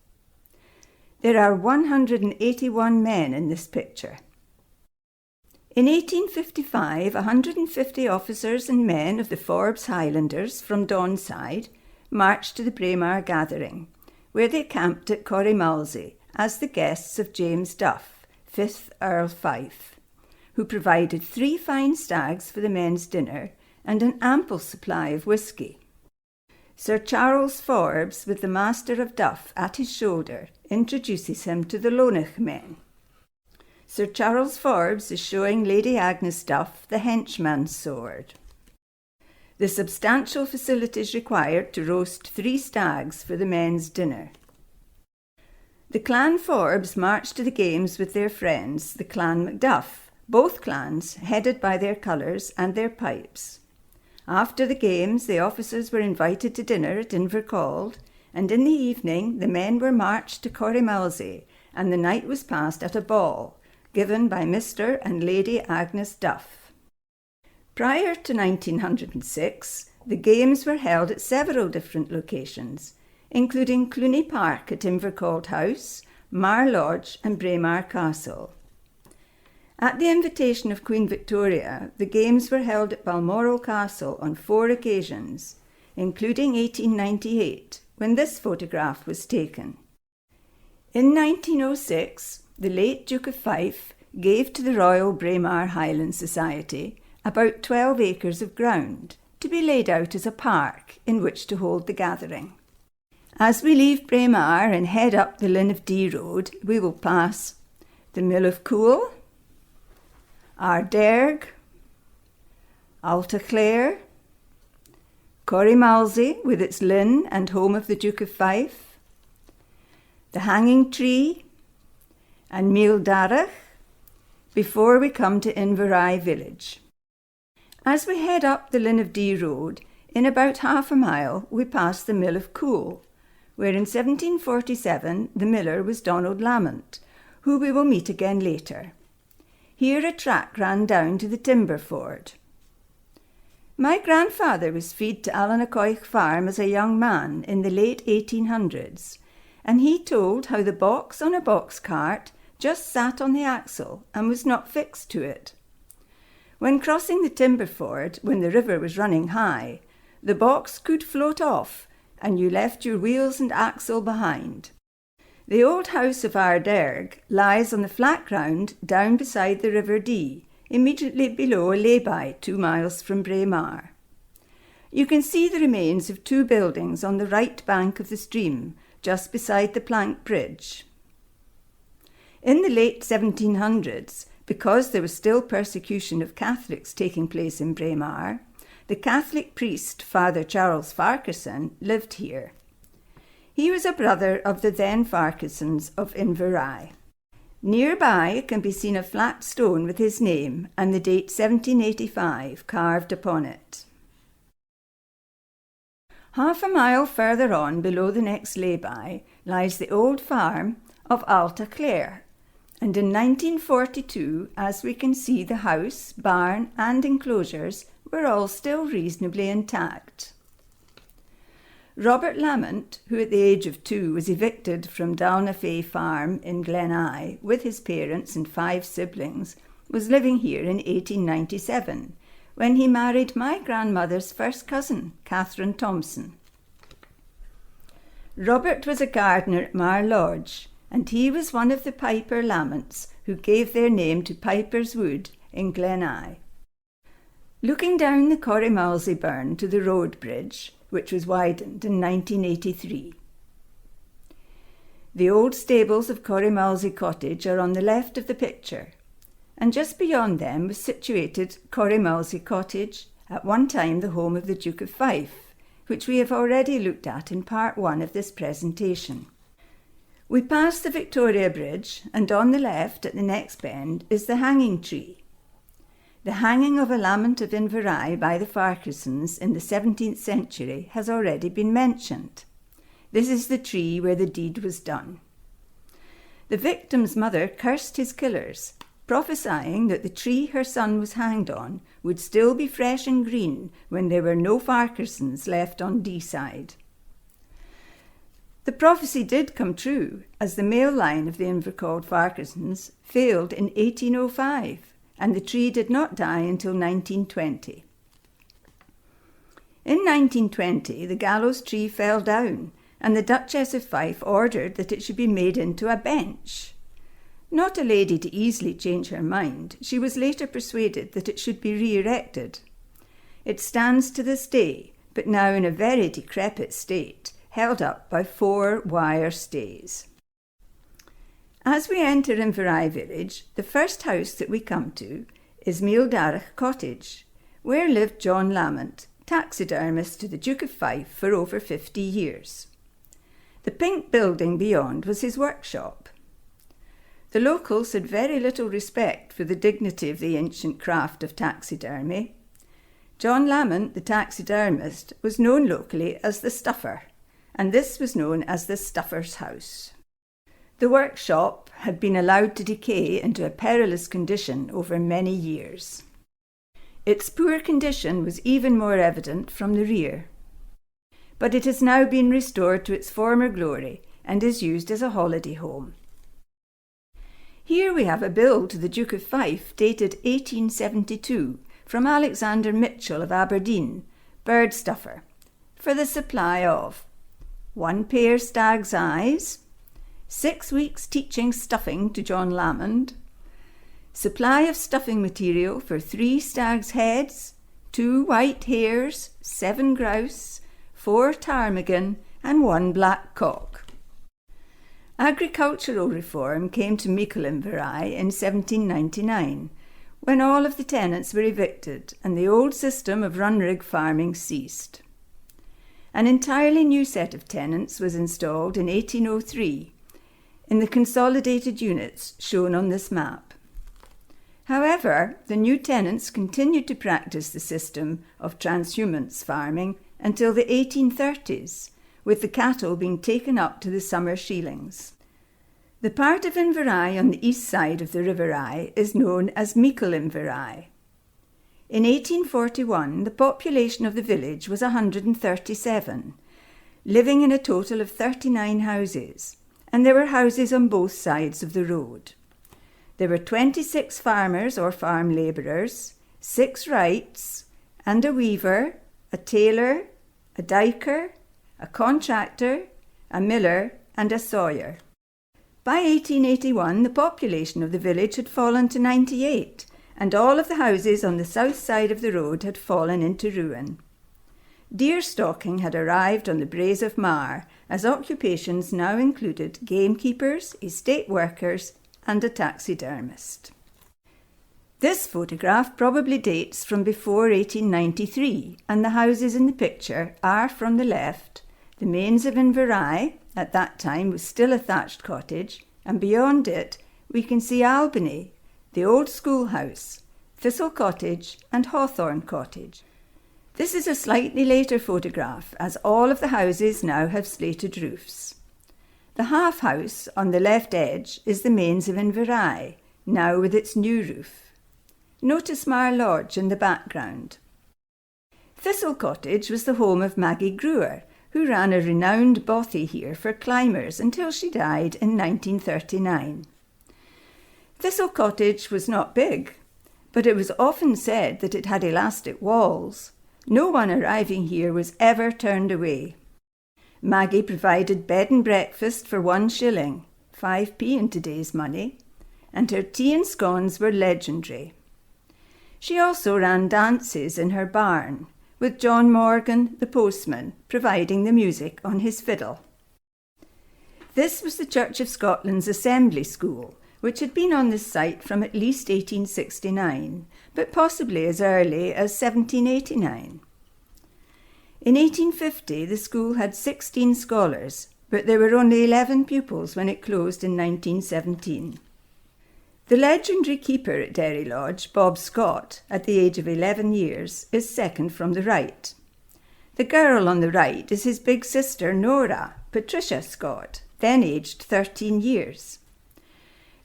There are 181 men in this picture. In 1855, 150 officers and men of the Forbes Highlanders from Donside marched to the Braemar gathering, where they camped at Corrymalsey as the guests of James Duff, 5th Earl Fife, who provided 3 fine stags for the men's dinner and an ample supply of whisky. Sir Charles Forbes, with the Master of Duff at his shoulder, introduces him to the Lonach men. Sir Charles Forbes is showing Lady Agnes Duff the henchman's sword. The substantial facilities required to roast 3 stags for the men's dinner. The Clan Forbes marched to the Games with their friends, the Clan Macduff, both clans headed by their colours and their pipes. After the Games, the officers were invited to dinner at Invercald, and in the evening the men were marched to Corrymalsey, and the night was passed at a ball, given by Mr. and Lady Agnes Duff. Prior to 1906, the Games were held at several different locations, including Cluny Park at Invercald House, Mar Lodge and Braemar Castle. At the invitation of Queen Victoria, the Games were held at Balmoral Castle on 4 occasions, including 1898, when this photograph was taken. In 1906, the late Duke of Fife gave to the Royal Braemar Highland Society about 12 acres of ground to be laid out as a park in which to hold the gathering. As we leave Braemar and head up the Linn of Dee Road, we will pass the Mill of Coole, Arderg, Altaclair, Corrymalsey with its linn and home of the Duke of Fife, the Hanging Tree, and Mealdarach, before we come to Inverrye village. As we head up the Linn of Dee Road, in about half a mile we pass the Mill of Coole, where in 1747 the miller was Donald Lamont, who we will meet again later. Here a track ran down to the timber ford. My grandfather was feed to Allanacoich Farm as a young man in the late 1800s, and he told how the box on a box cart just sat on the axle and was not fixed to it. When crossing the timber ford, when the river was running high, the box could float off, and you left your wheels and axle behind. The old house of Ardderg lies on the flat ground down beside the River Dee, immediately below a lay-by 2 miles from Braemar. You can see the remains of 2 buildings on the right bank of the stream, just beside the plank bridge. In the late 1700s, because there was still persecution of Catholics taking place in Braemar, the Catholic priest, Father Charles Farquharson, lived here. He was a brother of the then Farquharsons of Inverrye. Nearby can be seen a flat stone with his name and the date 1785 carved upon it. Half a mile further on, below the next lay-by, lies the old farm of Alta Clare, and in 1942, as we can see, the house, barn and enclosures were all still reasonably intact. Robert Lamont, who at the age of 2 was evicted from Dalnafay Farm in Gleneye with his parents and 5 siblings, was living here in 1897, when he married my grandmother's first cousin, Catherine Thompson. Robert was a gardener at Mar Lodge, and he was one of the Piper Lamonts who gave their name to Piper's Wood in Gleneye. Looking down the Corrimalsey burn to the road bridge, which was widened in 1983. The old stables of Corrimalsey Cottage are on the left of the picture, and just beyond them was situated Corrimalsey Cottage, at one time the home of the Duke of Fife, which we have already looked at in part 1 of this presentation. We pass the Victoria Bridge, and on the left at the next bend is the hanging tree. The hanging of a Lamont of Inverrye by the Farquharsons in the 17th century has already been mentioned. This is the tree where the deed was done. The victim's mother cursed his killers, prophesying that the tree her son was hanged on would still be fresh and green when there were no Farquharsons left on Deeside. The prophecy did come true, as the male line of the Invercalled Farquharsons failed in 1805, and the tree did not die until 1920. In 1920, the gallows tree fell down, and the Duchess of Fife ordered that it should be made into a bench. Not a lady to easily change her mind, she was later persuaded that it should be re-erected. It stands to this day, but now in a very decrepit state, held up by 4 wire stays. As we enter Inverrye village, the first house that we come to is Mealdarach Cottage, where lived John Lamont, taxidermist to the Duke of Fife for over 50 years. The pink building beyond was his workshop. The locals had very little respect for the dignity of the ancient craft of taxidermy. John Lamont, the taxidermist, was known locally as the Stuffer, and this was known as the Stuffer's house. The workshop had been allowed to decay into a perilous condition over many years. Its poor condition was even more evident from the rear. But it has now been restored to its former glory and is used as a holiday home. Here we have a bill to the Duke of Fife dated 1872 from Alexander Mitchell of Aberdeen, bird stuffer, for the supply of 1 pair stag's eyes, 6 weeks teaching stuffing to John Lamond, supply of stuffing material for 3 stag's heads, 2 white hares, 7 grouse, 4 ptarmigan, and 1 black cock. Agricultural reform came to Meikle Inverrye in 1799, when all of the tenants were evicted and the old system of run-rig farming ceased. An entirely new set of tenants was installed in 1803, in the consolidated units shown on this map. However, the new tenants continued to practice the system of transhumance farming until the 1830s, with the cattle being taken up to the summer sheelings. The part of Inverrye on the east side of the River Eye is known as Meikle Inverrye. In 1841, the population of the village was 137, living in a total of 39 houses, and there were houses on both sides of the road. There were 26 farmers or farm labourers, 6 wrights, and a weaver, a tailor, a diker, a contractor, a miller, and a sawyer. By 1881, the population of the village had fallen to 98, and all of the houses on the south side of the road had fallen into ruin. Deer stalking had arrived on the Braes of Mar, as occupations now included gamekeepers, estate workers, and a taxidermist. This photograph probably dates from before 1893, and the houses in the picture are, from the left, the Mains of Inverrye, at that time was still a thatched cottage, and beyond it we can see Albany, the old schoolhouse, Thistle Cottage and Hawthorne Cottage. This is a slightly later photograph, as all of the houses now have slated roofs. The half house on the left edge is the Mains of Inverrye, now with its new roof. Notice Mar Lodge in the background. Thistle Cottage was the home of Maggie Brewer, who ran a renowned bothy here for climbers until she died in 1939. Thistle Cottage was not big, but it was often said that it had elastic walls. No one arriving here was ever turned away. Maggie provided bed and breakfast for 1 shilling, 5p in today's money, and her tea and scones were legendary. She also ran dances in her barn, with John Morgan, the postman, providing the music on his fiddle. This was the Church of Scotland's Assembly School, which had been on this site from at least 1869, but possibly as early as 1789. In 1850, the school had 16 scholars, but there were only 11 pupils when it closed in 1917. The legendary keeper at Derry Lodge, Bob Scott, at the age of 11 years, is second from the right. The girl on the right is his big sister, Nora, Patricia Scott, then aged 13 years.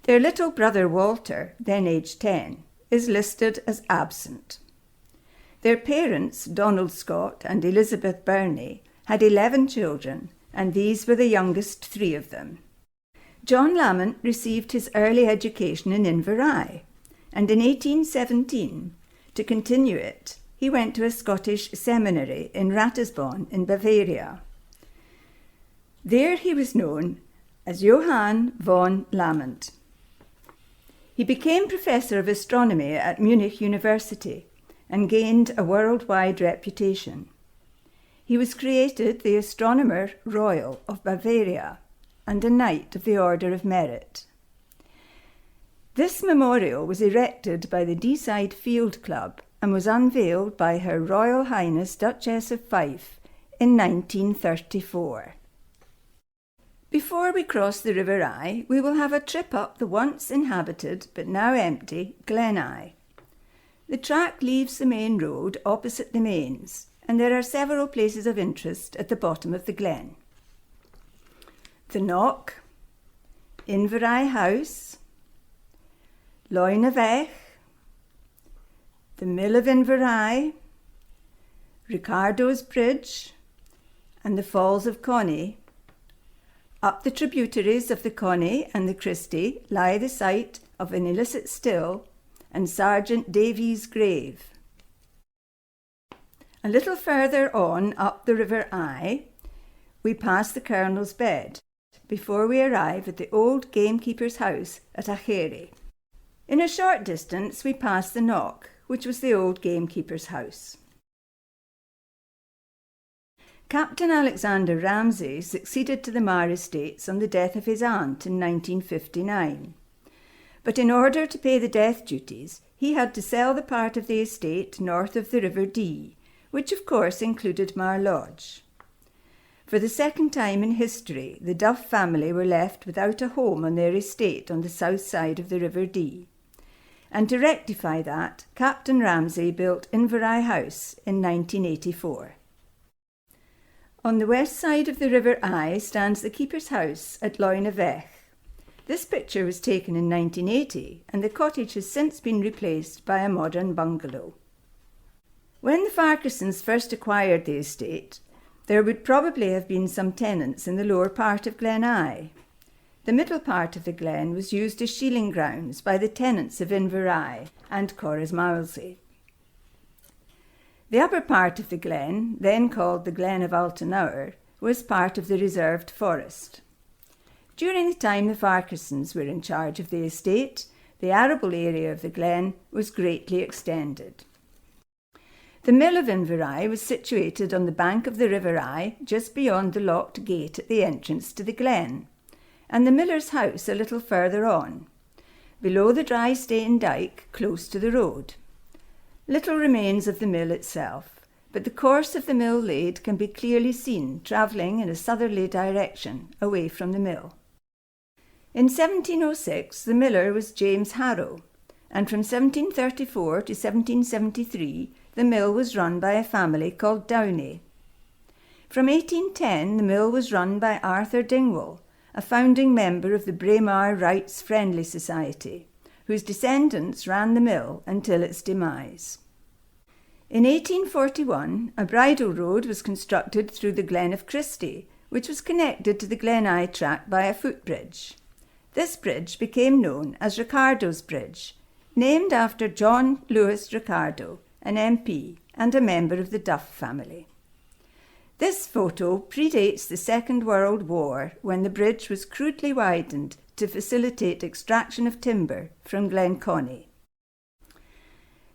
Their little brother, Walter, then aged 10, is listed as absent. Their parents, Donald Scott and Elizabeth Burney, had 11 children, and these were the youngest 3 of them. John Lamont received his early education in Inverrye, and in 1817, to continue it, he went to a Scottish seminary in Ratisbon in Bavaria. There he was known as Johann von Lamont. He became professor of astronomy at Munich University and gained a worldwide reputation. He was created the Astronomer Royal of Bavaria and a Knight of the Order of Merit. This memorial was erected by the Deeside Field Club and was unveiled by Her Royal Highness Duchess of Fife in 1934. Before we cross the River Eye, we will have a trip up the once inhabited but now empty Glen Eye. The track leaves the main road opposite the Mains, and there are several places of interest at the bottom of the glen. The Knock, Inverrye House, Loyne of Ech, the Mill of Inverrye, Ricardo's Bridge, and the Falls of Connie. Up the tributaries of the Connie and the Christie lie the site of an illicit still and Sergeant Davies' grave. A little further on up the River Eye, we pass the Colonel's Bed before we arrive at the old gamekeeper's house at Acheri. In a short distance, we pass the Knock, which was the old gamekeeper's house. Captain Alexander Ramsay succeeded to the Mar estates on the death of his aunt in 1959. But in order to pay the death duties, he had to sell the part of the estate north of the River Dee, which of course included Mar Lodge. For the second time in history, the Duff family were left without a home on their estate on the south side of the River Dee. And to rectify that, Captain Ramsay built Inverrye House in 1984. On the west side of the River Eye stands the keeper's house at Loyne of Ech. This picture was taken in 1980, and the cottage has since been replaced by a modern bungalow. When the Farquharsons first acquired the estate, there would probably have been some tenants in the lower part of Glen Eye. The middle part of the glen was used as shealing grounds by the tenants of Inverrye and Corrismowlsey. The upper part of the glen, then called the Glen of Altenauer, was part of the reserved forest. During the time the Farquharsons were in charge of the estate, the arable area of the glen was greatly extended. The mill of Inverrye was situated on the bank of the River Eye, just beyond the locked gate at the entrance to the glen, and the miller's house a little further on, below the dry stone dyke close to the road. Little remains of the mill itself, but the course of the mill lade can be clearly seen travelling in a southerly direction away from the mill. In 1706 the miller was James Harrow, and from 1734 to 1773 the mill was run by a family called Downey. From 1810 the mill was run by Arthur Dingwall, a founding member of the Braemar Rights Friendly Society, whose descendants ran the mill until its demise. In 1841 a bridle road was constructed through the Glen of Christie, which was connected to the Gleneye track by a footbridge. This bridge became known as Ricardo's Bridge, named after John Lewis Ricardo, an MP and a member of the Duff family. This photo predates the Second World War, when the bridge was crudely widened to facilitate extraction of timber from Glenconnie.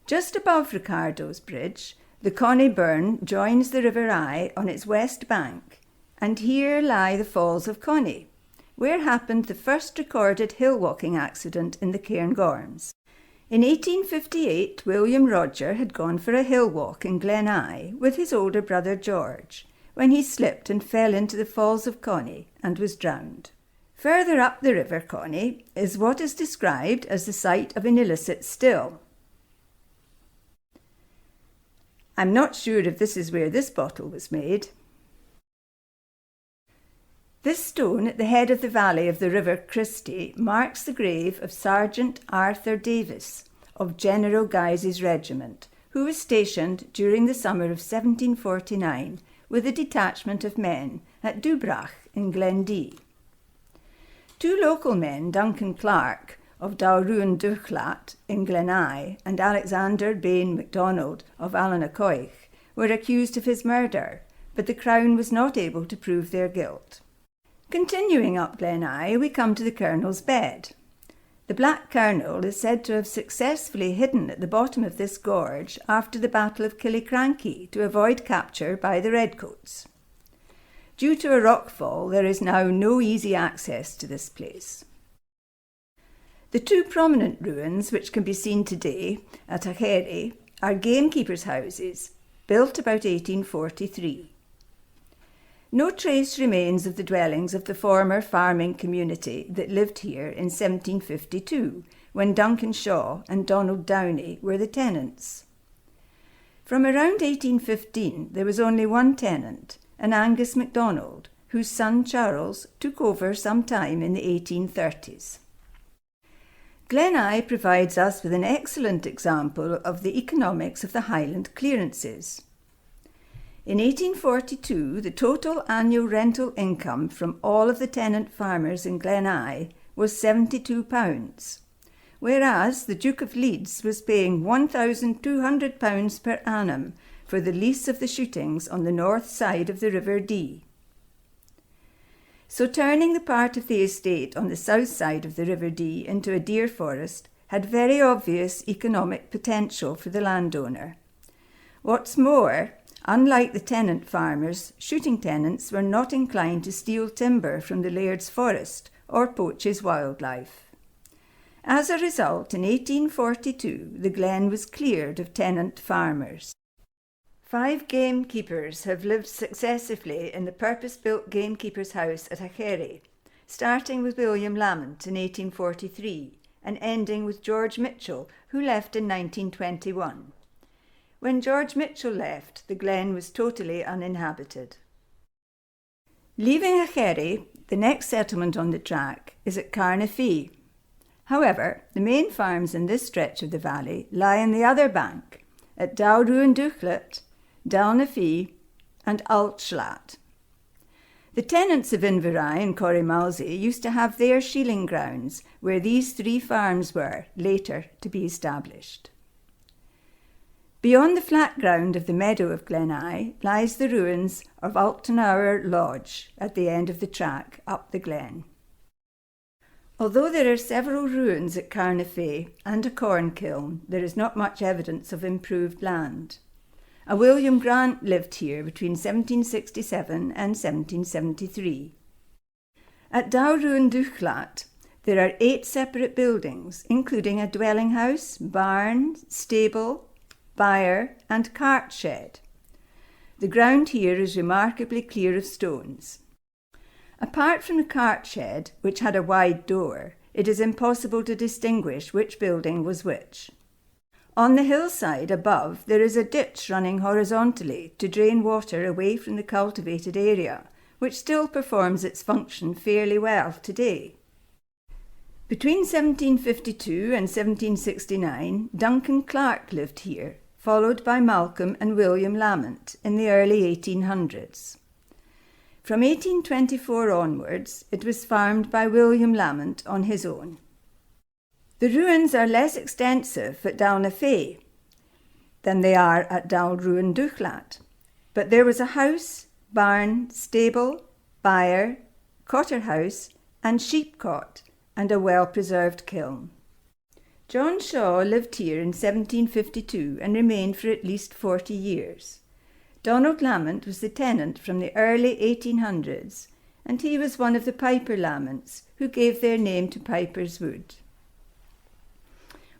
Just above Ricardo's Bridge, the Connie Burn joins the River Eye on its west bank, and here lie the Falls of Connie, where happened the first recorded hill-walking accident in the Cairngorms. In 1858, William Roger had gone for a hill walk in Gleneye with his older brother George, when he slipped and fell into the Falls of Connie and was drowned. Further up the River Connie is what is described as the site of an illicit still. I'm not sure if this is where this bottle was made. This stone at the head of the valley of the River Christie marks the grave of Sergeant Arthur Davis of General Guy's regiment, who was stationed during the summer of 1749 with a detachment of men at Dubrach in Glendee. Two local men, Duncan Clark of Dalruan Duchlat in Gleneye and Alexander Bain MacDonald of Allanacoich, were accused of his murder, but the Crown was not able to prove their guilt. Continuing up Gleneye, we come to the Colonel's bed. The Black Colonel is said to have successfully hidden at the bottom of this gorge after the Battle of Killiecrankie to avoid capture by the Redcoats. Due to a rockfall, there is now no easy access to this place. The two prominent ruins which can be seen today at Acheri are gamekeepers' houses, built about 1843. No trace remains of the dwellings of the former farming community that lived here in 1752, when Duncan Shaw and Donald Downey were the tenants. From around 1815, there was only one tenant, an Angus MacDonald, whose son Charles took over some time in the 1830s. Gleneye provides us with an excellent example of the economics of the Highland clearances. In 1842, the total annual rental income from all of the tenant farmers in Gleneye was £72, whereas the Duke of Leeds was paying £1,200 per annum for the lease of the shootings on the north side of the River Dee. So turning the part of the estate on the south side of the River Dee into a deer forest had very obvious economic potential for the landowner. What's more, unlike the tenant farmers, shooting tenants were not inclined to steal timber from the laird's forest or poach his wildlife. As a result, in 1842, the glen was cleared of tenant farmers. 5 gamekeepers have lived successively in the purpose-built gamekeeper's house at Acheri, starting with William Lamont in 1843 and ending with George Mitchell, who left in 1921. When George Mitchell left, the glen was totally uninhabited. Leaving Acheri, the next settlement on the track is at Carnifee. However, the main farms in this stretch of the valley lie on the other bank, at Dalruan Duchlat, Dalnafee and Altschlat. The tenants of Inverrye and Corrimalsey used to have their shealing grounds, where these 3 farms were later to be established. Beyond the flat ground of the meadow of Gleneye lies the ruins of Altonour Lodge at the end of the track up the glen. Although there are several ruins at Carnifay and a corn kiln, there is not much evidence of improved land. A William Grant lived here between 1767 and 1773. At Douruan Duchlat, there are 8 separate buildings, including a dwelling house, barn, stable, byre, and cart shed. The ground here is remarkably clear of stones. Apart from the cart shed, which had a wide door, it is impossible to distinguish which building was which. On the hillside above, there is a ditch running horizontally to drain water away from the cultivated area, which still performs its function fairly well today. Between 1752 and 1769, Duncan Clark lived here, followed by Malcolm and William Lamont in the early 1800s. From 1824 onwards, it was farmed by William Lamont on his own. The ruins are less extensive at Dalnafay than they are at Dalruan Duchlat, but there was a house, barn, stable, byre, cotter house, and sheepcot, and a well-preserved kiln. John Shaw lived here in 1752 and remained for at least 40 years. Donald Lamont was the tenant from the early 1800s, and he was one of the Piper Lamonts who gave their name to Piper's Wood.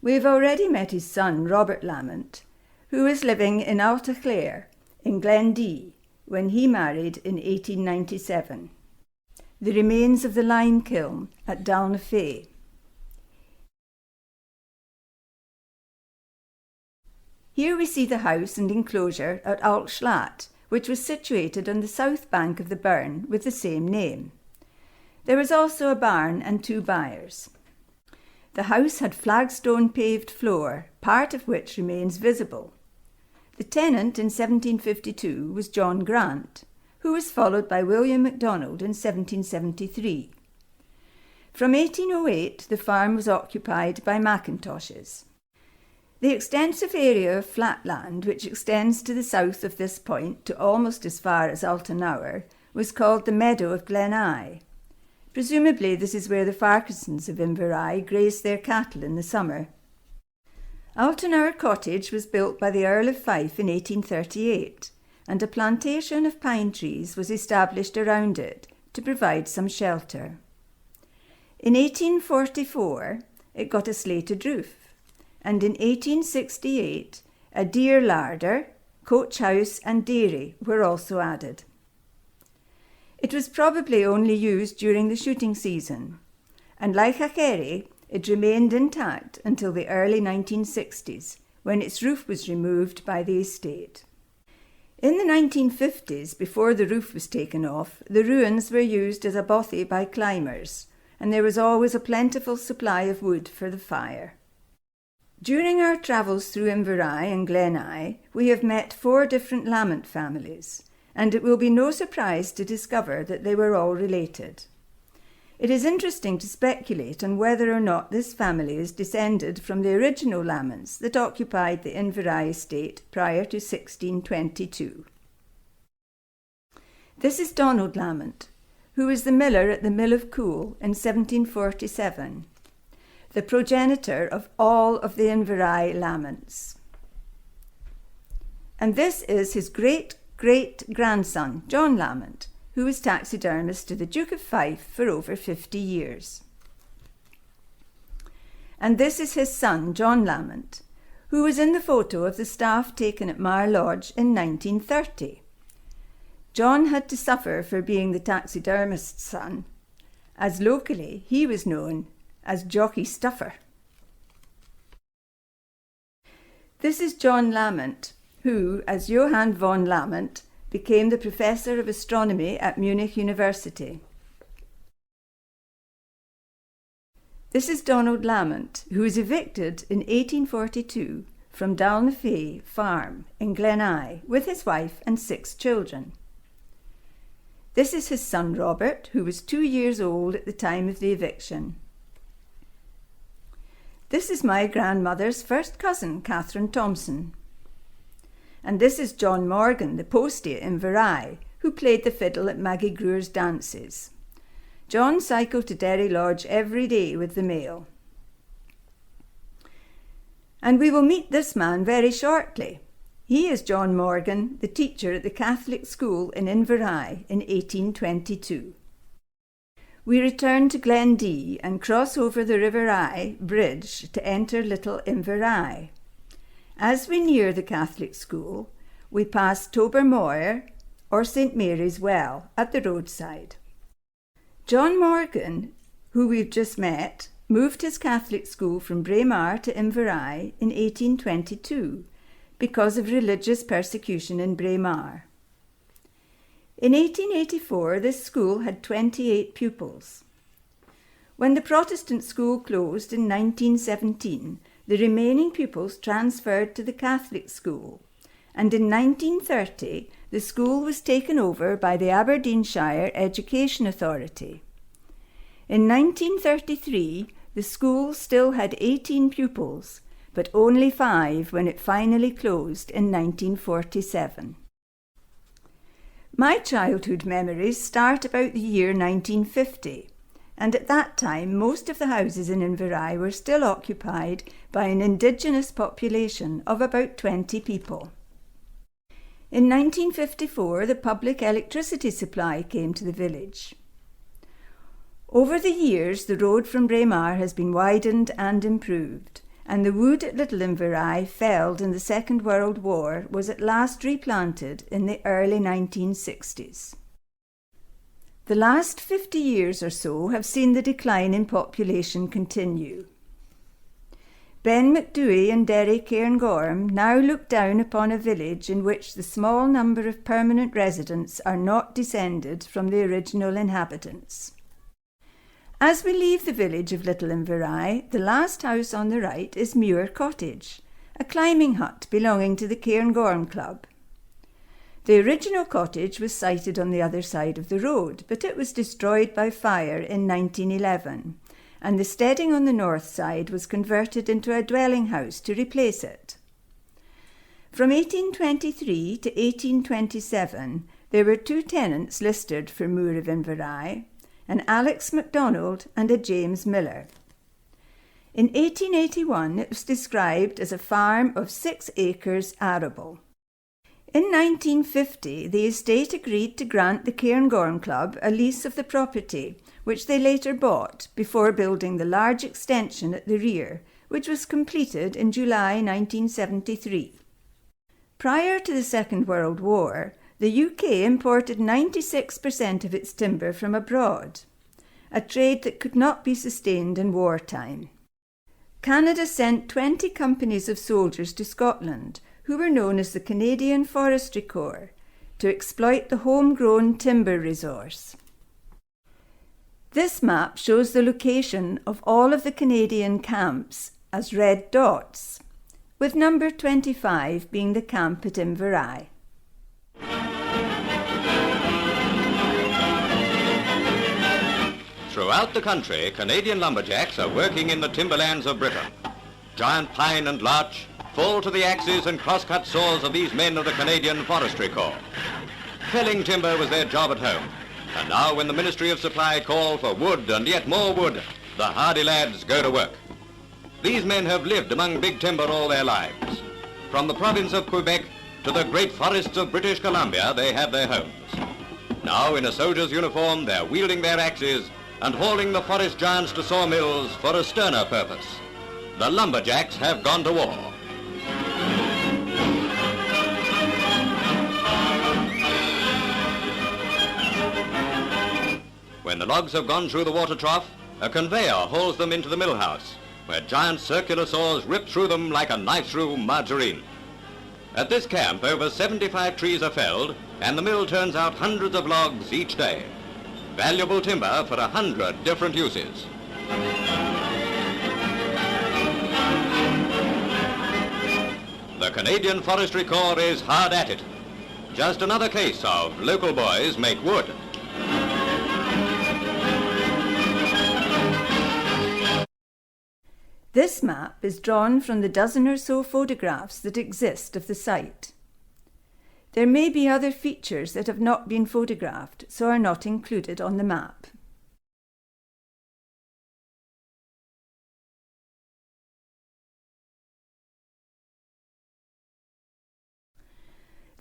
We have already met his son, Robert Lamont, who was living in Altaclair in Glendee when he married in 1897. The remains of the lime kiln at Dalnafay. Here we see the house and enclosure at Altschlat, which was situated on the south bank of the burn with the same name. There was also a barn and 2 byres. The house had flagstone paved floor, part of which remains visible. The tenant in 1752 was John Grant, who was followed by William MacDonald in 1773. From 1808, the farm was occupied by Macintoshes. The extensive area of flat land, which extends to the south of this point to almost as far as Altonour, was called the Meadow of Gleneye. Presumably this is where the Farquharsons of Inverrye grazed their cattle in the summer. Altonour Cottage was built by the Earl of Fife in 1838, and a plantation of pine trees was established around it to provide some shelter. In 1844, it got a slated roof, and in 1868, a deer larder, coach house and dairy were also added. It was probably only used during the shooting season, and like Acheri, it remained intact until the early 1960s, when its roof was removed by the estate. In the 1950s, before the roof was taken off, the ruins were used as a bothy by climbers, and there was always a plentiful supply of wood for the fire. During our travels through Inverrye and Gleneye, we have met 4 different Lamont families, and it will be no surprise to discover that they were all related. It is interesting to speculate on whether or not this family is descended from the original Lamonts that occupied the Inverrye estate prior to 1622. This is Donald Lamont, who was the miller at the Mill of Coole in 1747, the progenitor of all of the Inverrye Lamonts. And this is his great-great-grandson, John Lamont, who was taxidermist to the Duke of Fife for over 50 years. And this is his son, John Lamont, who was in the photo of the staff taken at Mar Lodge in 1930. John had to suffer for being the taxidermist's son, as locally he was known as Jockey Stuffer. This is John Lamont, who, as Johann von Lamont, became the professor of astronomy at Munich University. This is Donald Lamont, who was evicted in 1842 from Dalnafay Farm in Gleneye with his wife and 6 children. This is his son Robert, who was 2 years old at the time of the eviction. This is my grandmother's first cousin, Catherine Thompson. and this is John Morgan, the postie at Inverrye, who played the fiddle at Maggie Greer's dances. John cycled to Derry Lodge every day with the mail. And we will meet this man very shortly. He is John Morgan, the teacher at the Catholic school in Inverrye in 1822. We return to Glendee and cross over the River Eye bridge to enter Little Inverrye. As we near the Catholic school, we pass Tobermoor or St Mary's Well at the roadside. John Morgan, who we've just met, moved his Catholic school from Braemar to Inverrye in 1822 because of religious persecution in Braemar. In 1884, this school had 28 pupils. When the Protestant school closed in 1917, the remaining pupils transferred to the Catholic school, and in 1930, the school was taken over by the Aberdeenshire Education Authority. In 1933, the school still had 18 pupils, but only 5 when it finally closed in 1947. My childhood memories start about the year 1950, and at that time most of the houses in Inverrye were still occupied by an indigenous population of about 20 people. In 1954, the public electricity supply came to the village. Over the years, the road from Braemar has been widened and improved, and the wood at Little Inverrye, felled in the Second World War, was at last replanted in the early 1960s. The last 50 years or so have seen the decline in population continue. Ben Macdooey and Derry Cairngorm now look down upon a village in which the small number of permanent residents are not descended from the original inhabitants. As we leave the village of Little Inverrye, the last house on the right is Muir Cottage, a climbing hut belonging to the Cairngorm Club. The original cottage was sited on the other side of the road, but it was destroyed by fire in 1911, and the steading on the north side was converted into a dwelling house to replace it. From 1823 to 1827, there were 2 tenants listed for Muir of Inverrye, an Alex MacDonald and a James Miller. In 1881, it was described as a farm of 6 acres arable. In 1950, the estate agreed to grant the Cairngorm Club a lease of the property, which they later bought before building the large extension at the rear, which was completed in July 1973. Prior to the Second World War, the UK imported 96% of its timber from abroad, a trade that could not be sustained in wartime. Canada sent 20 companies of soldiers to Scotland, who were known as the Canadian Forestry Corps, to exploit the homegrown timber resource. This map shows the location of all of the Canadian camps as red dots, with number 25 being the camp at Inverrye. Throughout the country, Canadian lumberjacks are working in the timberlands of Britain. Giant pine and larch fall to the axes and crosscut saws of these men of the Canadian Forestry Corps. Felling timber was their job at home, and now when the Ministry of Supply call for wood and yet more wood, the hardy lads go to work. These men have lived among big timber all their lives. From the province of Quebec to the great forests of British Columbia, they have their homes. Now in a soldier's uniform, they're wielding their axes and hauling the forest giants to sawmills for a sterner purpose. The lumberjacks have gone to war. When the logs have gone through the water trough, a conveyor hauls them into the mill house, where giant circular saws rip through them like a knife through margarine. At this camp, over 75 trees are felled, and the mill turns out hundreds of logs each day. Valuable timber for 100 different uses. The Canadian Forestry Corps is hard at it. Just another case of local boys make wood. This map is drawn from the dozen or so photographs that exist of the site. There may be other features that have not been photographed, so are not included on the map.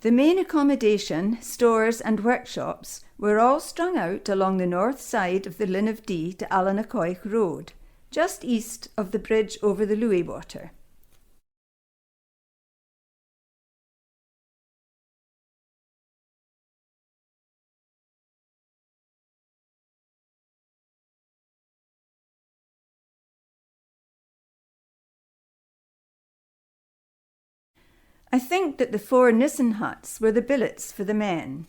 The main accommodation, stores and workshops were all strung out along the north side of the Linn of Dee to Allanacoich Road, just east of the bridge over the Louis Water. I think that the 4 Nissen huts were the billets for the men.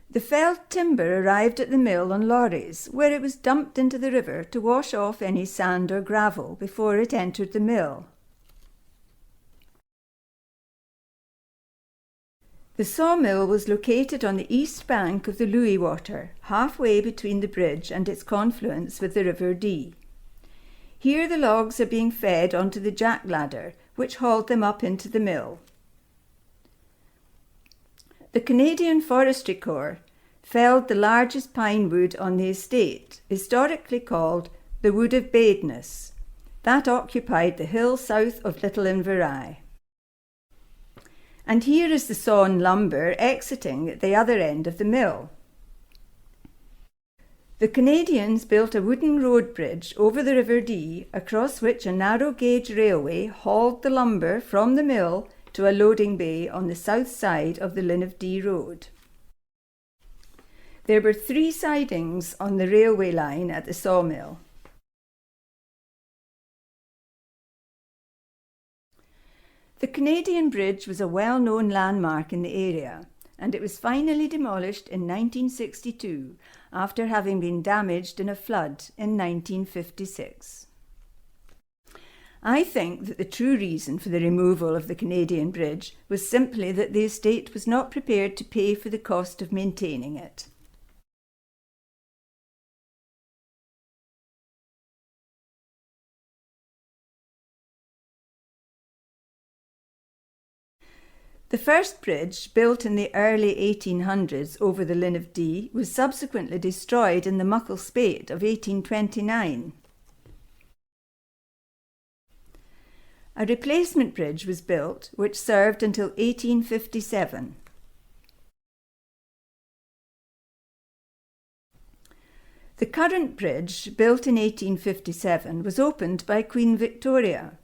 The felled timber arrived at the mill on lorries, where it was dumped into the river to wash off any sand or gravel before it entered the mill. The sawmill was located on the east bank of the Louis Water, halfway between the bridge and its confluence with the River Dee. Here the logs are being fed onto the jack ladder, which hauled them up into the mill. The Canadian Forestry Corps felled the largest pine wood on the estate, historically called the Wood of Badeness. That occupied the hill south of Little Inverrye. And here is the sawn lumber exiting at the other end of the mill. The Canadians built a wooden road bridge over the River Dee, across which a narrow gauge railway hauled the lumber from the mill to a loading bay on the south side of the Linn of Dee Road. There were 3 sidings on the railway line at the sawmill. The Canadian Bridge was a well-known landmark in the area, and it was finally demolished in 1962 after having been damaged in a flood in 1956. I think that the true reason for the removal of the Canadian Bridge was simply that the estate was not prepared to pay for the cost of maintaining it. The first bridge, built in the early 1800s over the Linn of Dee, was subsequently destroyed in the Muckle Spate of 1829. A replacement bridge was built, which served until 1857. The current bridge, built in 1857, was opened by Queen Victoria.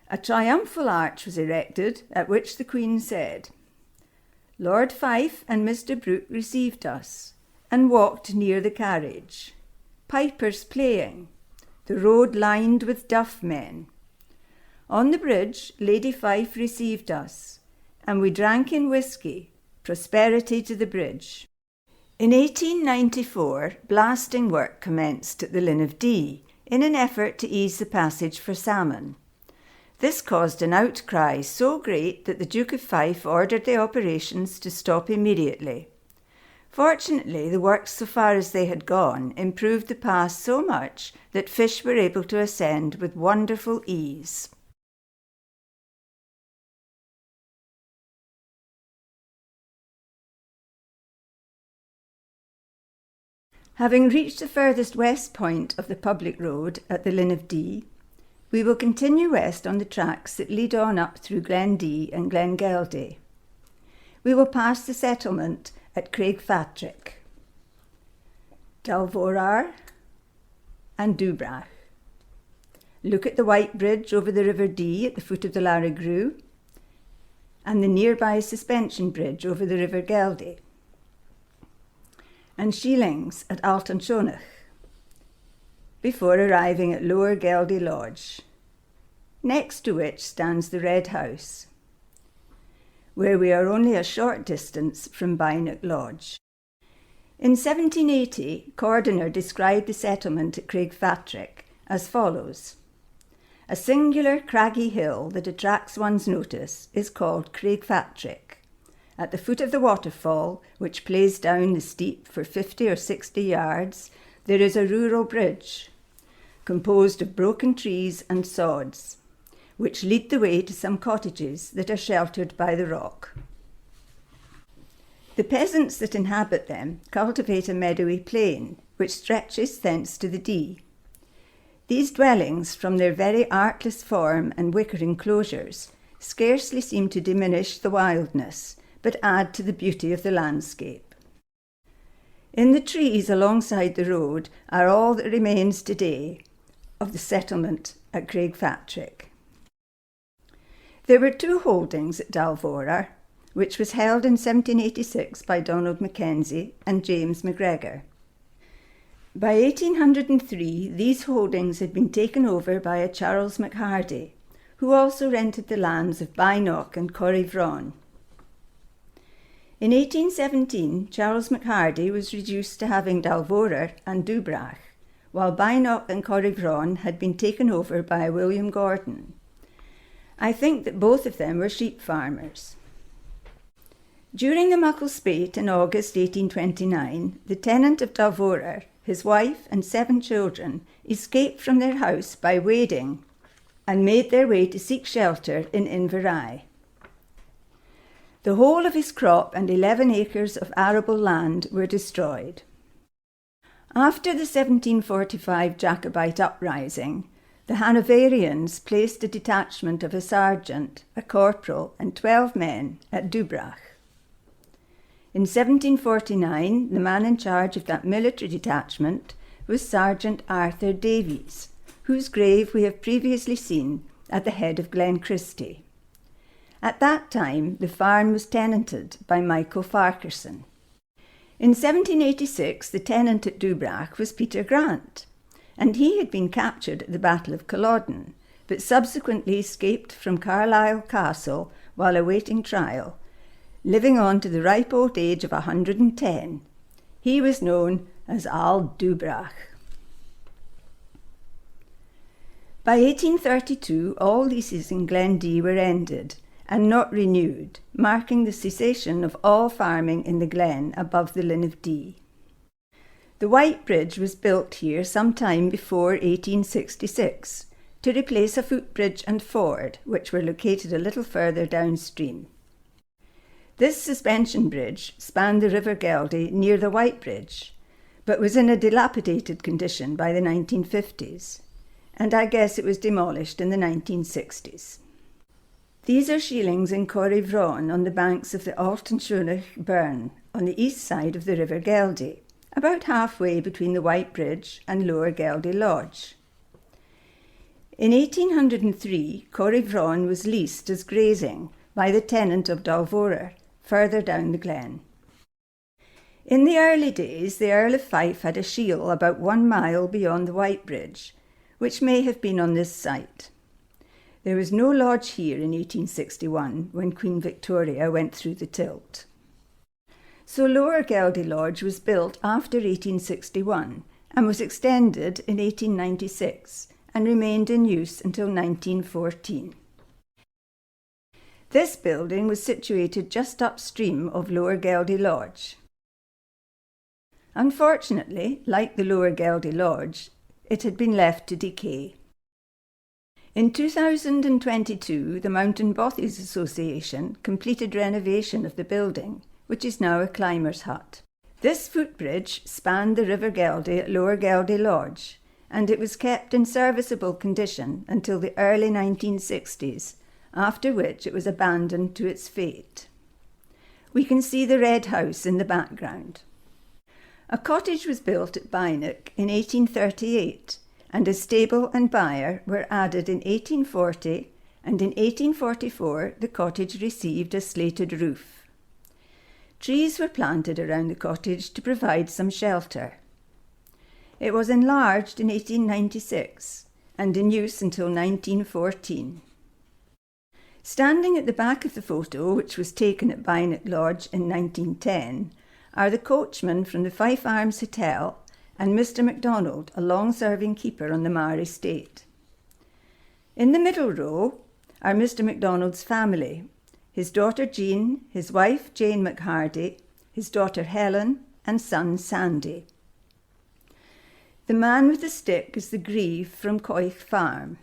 A triumphal arch was erected, at which the Queen said, "Lord Fife and Mr. Brooke received us, and walked near the carriage, pipers playing, the road lined with duff men. On the bridge Lady Fife received us, and we drank in whisky, prosperity to the bridge." In 1894, blasting work commenced at the Linn of Dee, in an effort to ease the passage for salmon. This caused an outcry so great that the Duke of Fife ordered the operations to stop immediately. Fortunately, the works, so far as they had gone, improved the pass so much that fish were able to ascend with wonderful ease. Having reached the furthest west point of the public road at the Linn of Dee, we will continue west on the tracks that lead on up through Glen Dee and Glen Geldie. We will pass the settlement at Craigfatrick, Dalvorar and Dubrach. Look at the white bridge over the River Dee at the foot of the Larrigrue and the nearby suspension bridge over the River Geldie, and Sheelings at Altanshonach, before arriving at Lower Geldie Lodge, next to which stands the Red House, where we are only a short distance from Bynock Lodge. In 1780, Cordiner described the settlement at Craigfatrick as follows: "A singular craggy hill that attracts one's notice is called Craigfatrick. At the foot of the waterfall, which plays down the steep for 50 or 60 yards, there is a rural bridge. composed of broken trees and sods, which lead the way to some cottages that are sheltered by the rock. The peasants that inhabit them cultivate a meadowy plain, which stretches thence to the Dee. These dwellings, from their very artless form and wicker enclosures, scarcely seem to diminish the wildness, but add to the beauty of the landscape. In the trees alongside the road are all that remains today of the settlement at Craigfatrick. There were 2 holdings at Dalvora, which was held in 1786 by Donald Mackenzie and James MacGregor. By 1803, these holdings had been taken over by a Charles MacHardy, who also rented the lands of Bynock and Corryvron. In 1817, Charles MacHardy was reduced to having Dalvora and Dubrach, while Bynock and Corryvron had been taken over by William Gordon. I think that both of them were sheep farmers. During the Muckle Spate in August 1829, the tenant of Dalvora, his wife and 7 children, escaped from their house by wading and made their way to seek shelter in Inverrye. The whole of his crop and 11 acres of arable land were destroyed. After the 1745 Jacobite uprising, the Hanoverians placed a detachment of a sergeant, a corporal, and 12 men at Dubrach. In 1749, the man in charge of that military detachment was Sergeant Arthur Davies, whose grave we have previously seen at the head of Glen Christie. At that time, the farm was tenanted by Michael Farquharson. In 1786, the tenant at Dubrach was Peter Grant, and he had been captured at the Battle of Culloden, but subsequently escaped from Carlisle Castle while awaiting trial, living on to the ripe old age of 110. He was known as Al Dubrach. By 1832, all leases in Glendee were ended and not renewed, marking the cessation of all farming in the glen above the Linn of Dee. The White Bridge was built here some time before 1866 to replace a footbridge and ford, which were located a little further downstream. This suspension bridge spanned the River Geldie near the White Bridge, but was in a dilapidated condition by the 1950s, and I guess it was demolished in the 1960s. These are shielings in Corryvron on the banks of the Altenschonach burn on the east side of the River Geldie, about halfway between the White Bridge and Lower Geldie Lodge. In 1803, Corryvron was leased as grazing by the tenant of Dalvora, further down the glen. In the early days, the Earl of Fife had a shiel about 1 mile beyond the White Bridge, which may have been on this site. There was no lodge here in 1861 when Queen Victoria went through the tilt. So Lower Geldie Lodge was built after 1861 and was extended in 1896 and remained in use until 1914. This building was situated just upstream of Lower Geldie Lodge. Unfortunately, like the Lower Geldie Lodge, it had been left to decay. In 2022, the Mountain Bothies Association completed renovation of the building, which is now a climber's hut. This footbridge spanned the River Geldie at Lower Geldie Lodge, and it was kept in serviceable condition until the early 1960s, after which it was abandoned to its fate. We can see the Red House in the background. A cottage was built at Bynock in 1838, and a stable and byre were added in 1840, and in 1844 the cottage received a slated roof. Trees were planted around the cottage to provide some shelter. It was enlarged in 1896 and in use until 1914. Standing at the back of the photo, which was taken at Bynock Lodge in 1910, are the coachman from the Fife Arms Hotel and Mr. MacDonald, a long-serving keeper on the Mar estate. In the middle row are Mr. MacDonald's family, his daughter Jean, his wife Jane MacHardy, his daughter Helen, and son Sandy. The man with the stick is the Grieve from Coich Farm.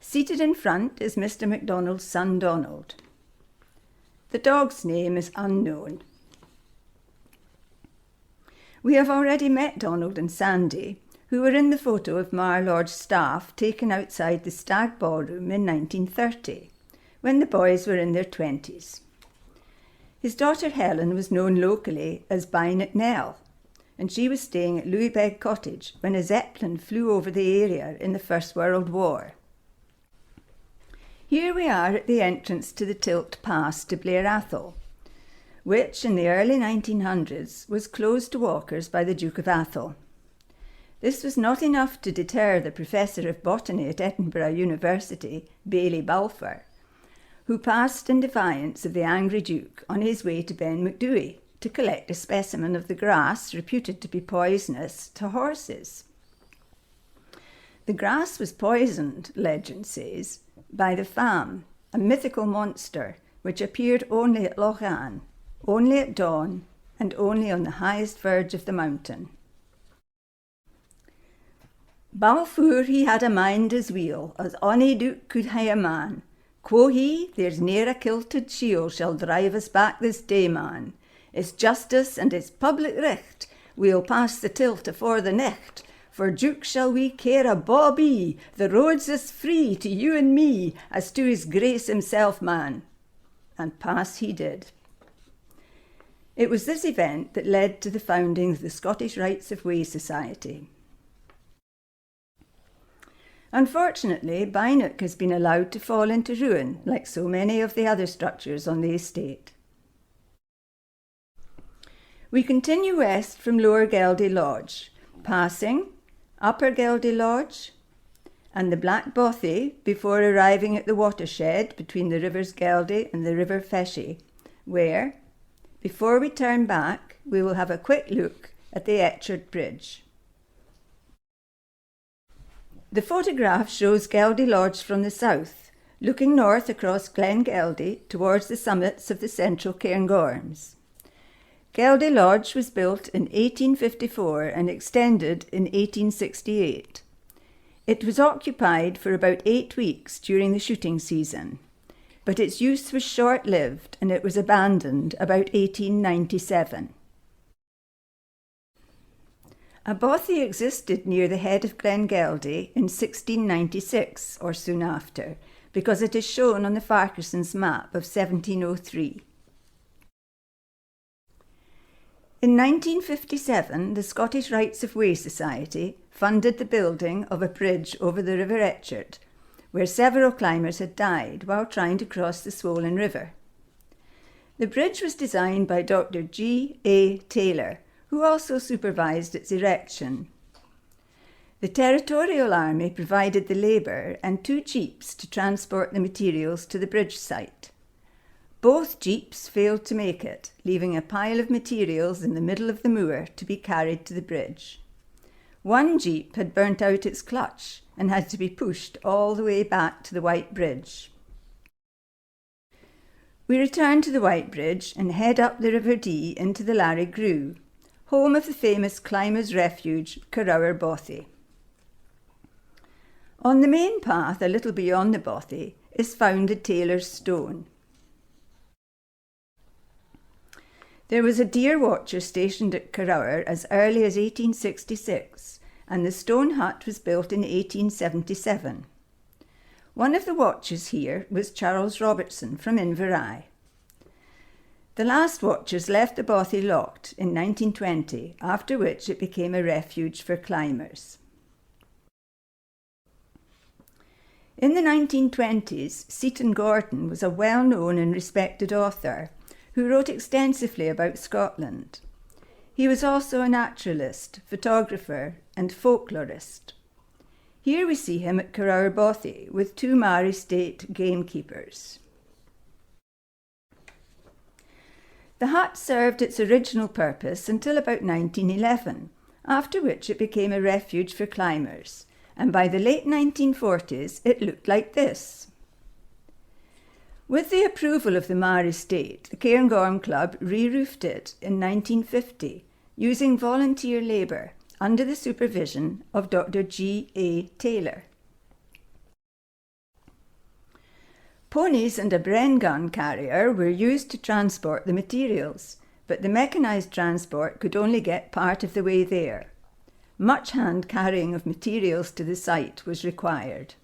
Seated in front is Mr. MacDonald's son Donald. The dog's name is unknown. We have already met Donald and Sandy, who were in the photo of Marlord's staff taken outside the Stag Ballroom in 1930, when the boys were in their 20s. His daughter Helen was known locally as Bynot Nell, and she was staying at Louisbeg Cottage when a Zeppelin flew over the area in the First World War. Here we are at the entrance to the Tilt Pass to Blair Athol, which in the early 1900s was closed to walkers by the Duke of Athol. This was not enough to deter the Professor of Botany at Edinburgh University, Baillie Balfour, who passed in defiance of the angry Duke on his way to Ben Macdui to collect a specimen of the grass reputed to be poisonous to horses. The grass was poisoned, legend says, by the Fam, a mythical monster which appeared only at Loch Anne, only at dawn, and only on the highest verge of the mountain. Balfour he had a mind as weel as ony Duke could hae a man. Quo he, there's ne'er a kilted shield shall drive us back this day, man. It's justice and it's public recht, we'll pass the tilt afore the nicht. For Duke shall we care a bawbee, the road's as free to you and me as to his grace himself, man. And pass he did. It was this event that led to the founding of the Scottish Rights of Way Society. Unfortunately, Bynot has been allowed to fall into ruin, like so many of the other structures on the estate. We continue west from Lower Geldie Lodge, passing Upper Geldie Lodge and the Black Bothy before arriving at the watershed between the rivers Geldie and the River Feshie, where, before we turn back, we will have a quick look at the Etchard Bridge. The photograph shows Geldie Lodge from the south, looking north across Glen Geldie towards the summits of the central Cairngorms. Geldie Lodge was built in 1854 and extended in 1868. It was occupied for about 8 weeks during the shooting season, but its use was short-lived and it was abandoned about 1897. A bothy existed near the head of Glen Geldie in 1696 or soon after, because it is shown on the Farquharson's map of 1703. In 1957, the Scottish Rights of Way Society funded the building of a bridge over the River Etchard, where several climbers had died while trying to cross the swollen river. The bridge was designed by Dr. G. A. Taylor, who also supervised its erection. The Territorial Army provided the labour and 2 jeeps to transport the materials to the bridge site. Both jeeps failed to make it, leaving a pile of materials in the middle of the moor to be carried to the bridge. One jeep had burnt out its clutch and had to be pushed all the way back to the White Bridge. We return to the White Bridge and head up the River Dee into the Larry Grew, home of the famous climbers' refuge, Carrower Bothy. On the main path, a little beyond the Bothy, is found the Tailor's Stone. There was a deer watcher stationed at Carrower as early as 1866, and the stone hut was built in 1877. One of the watchers here was Charles Robertson from Inverrye. The last watchers left the Bothy locked in 1920, after which it became a refuge for climbers. In the 1920s, Seaton Gordon was a well-known and respected author who wrote extensively about Scotland. He was also a naturalist, photographer and folklorist. Here we see him at Carrower Bothy with 2 Mare State gamekeepers. The hut served its original purpose until about 1911, after which it became a refuge for climbers, and by the late 1940s it looked like this. With the approval of the Mare Estate, the Cairngorm Club re-roofed it in 1950, using volunteer labour, under the supervision of Dr. G. A. Taylor. Ponies and a Bren gun carrier were used to transport the materials, but the mechanised transport could only get part of the way there. Much hand carrying of materials to the site was required.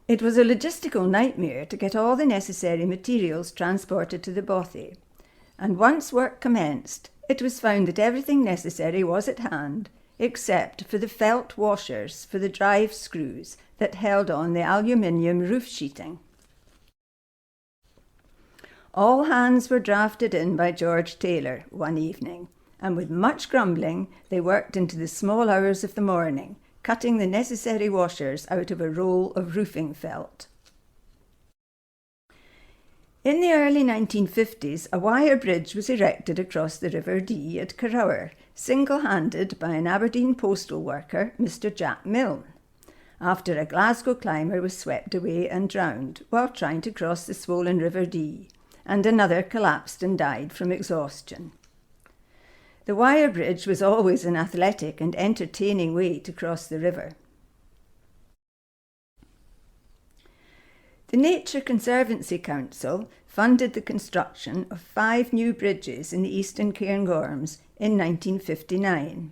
It was a logistical nightmare to get all the necessary materials transported to the bothy, and once work commenced, it was found that everything necessary was at hand, except for the felt washers for the drive screws that held on the aluminium roof sheeting. All hands were drafted in by George Taylor one evening, and with much grumbling they worked into the small hours of the morning, cutting the necessary washers out of a roll of roofing felt. In the early 1950s, a wire bridge was erected across the River Dee at Carrower, single-handed by an Aberdeen postal worker, Mr. Jack Milne, after a Glasgow climber was swept away and drowned while trying to cross the swollen River Dee, and another collapsed and died from exhaustion. The wire bridge was always an athletic and entertaining way to cross the river. The Nature Conservancy Council funded the construction of 5 new bridges in the eastern Cairngorms in 1959.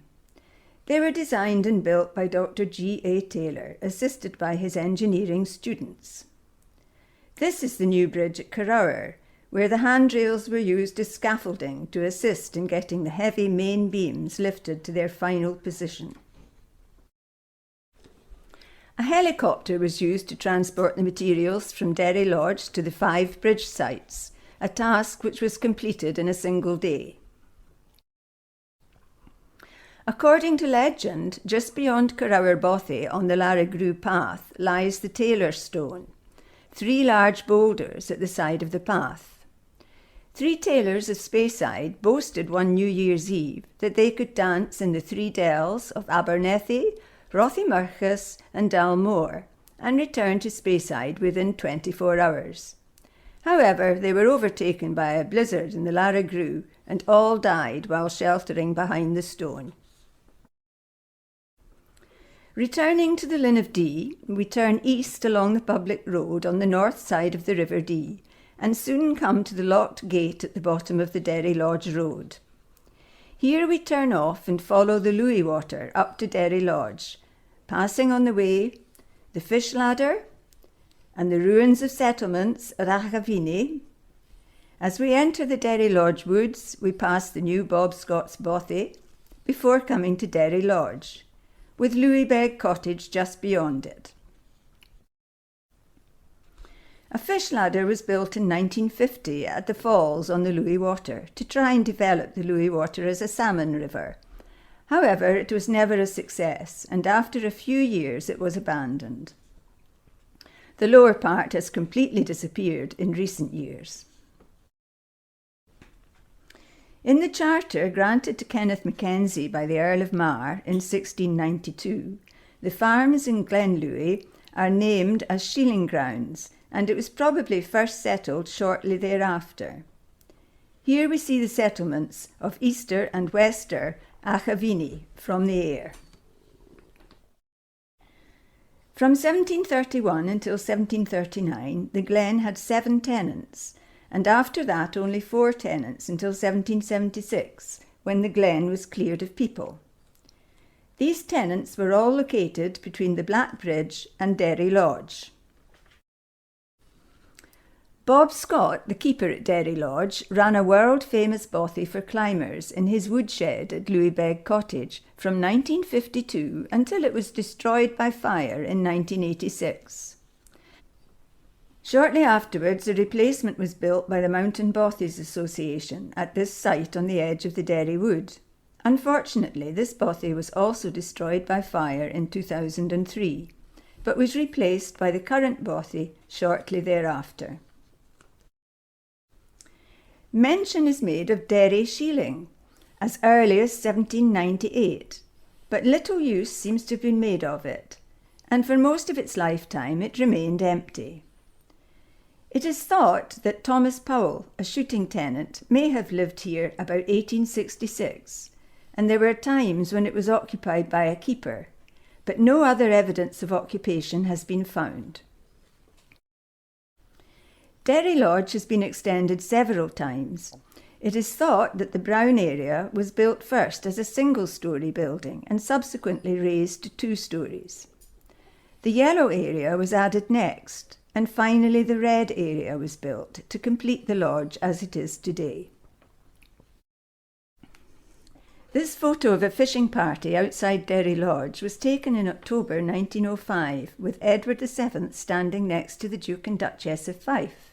They were designed and built by Dr. G. A. Taylor, assisted by his engineering students. This is the new bridge at Carrower, where the handrails were used as scaffolding to assist in getting the heavy main beams lifted to their final position. A helicopter was used to transport the materials from Derry Lodge to the 5 bridge sites, a task which was completed in a single day. According to legend, just beyond Carrower Bothy on the Larrigrue path lies the Taylor Stone, 3 large boulders at the side of the path. 3 tailors of Speyside boasted one New Year's Eve that they could dance in the 3 dells of Abernethy, Rothiemurchus and Dalmore and return to Speyside within 24 hours. However, they were overtaken by a blizzard in the Larrigrue and all died while sheltering behind the stone. Returning to the Linn of Dee, we turn east along the public road on the north side of the River Dee and soon come to the locked gate at the bottom of the Derry Lodge Road. Here we turn off and follow the Louis Water up to Derry Lodge, passing on the way the fish ladder and the ruins of settlements at Aghavini. As we enter the Derry Lodge woods, we pass the new Bob Scott's Bothy before coming to Derry Lodge, with Louisbeg Cottage just beyond it. A fish ladder was built in 1950 at the falls on the Louis Water to try and develop the Louis Water as a salmon river. However, it was never a success, and after a few years it was abandoned. The lower part has completely disappeared in recent years. In the charter granted to Kenneth Mackenzie by the Earl of Mar in 1692, the farms in Glenlouis are named as shealing grounds, and it was probably first settled shortly thereafter. Here we see the settlements of Easter and Wester Aghavini from the air. From 1731 until 1739, the glen had 7 tenants, and after that only 4 tenants until 1776, when the glen was cleared of people. These tenants were all located between the Black Bridge and Derry Lodge. Bob Scott, the keeper at Derry Lodge, ran a world-famous bothy for climbers in his woodshed at Louisbeg Cottage from 1952 until it was destroyed by fire in 1986. Shortly afterwards, a replacement was built by the Mountain Bothies Association at this site on the edge of the Derry Wood. Unfortunately, this bothy was also destroyed by fire in 2003, but was replaced by the current bothy shortly thereafter. Mention is made of Derry shealing as early as 1798, but little use seems to have been made of it, and for most of its lifetime it remained empty. It is thought that Thomas Powell, a shooting tenant, may have lived here about 1866, and there were times when it was occupied by a keeper, but no other evidence of occupation has been found. Derry Lodge has been extended several times. It is thought that the brown area was built first as a single-storey building and subsequently raised to 2 stories. The yellow area was added next, and finally the red area was built to complete the lodge as it is today. This photo of a fishing party outside Derry Lodge was taken in October 1905 with Edward VII standing next to the Duke and Duchess of Fife.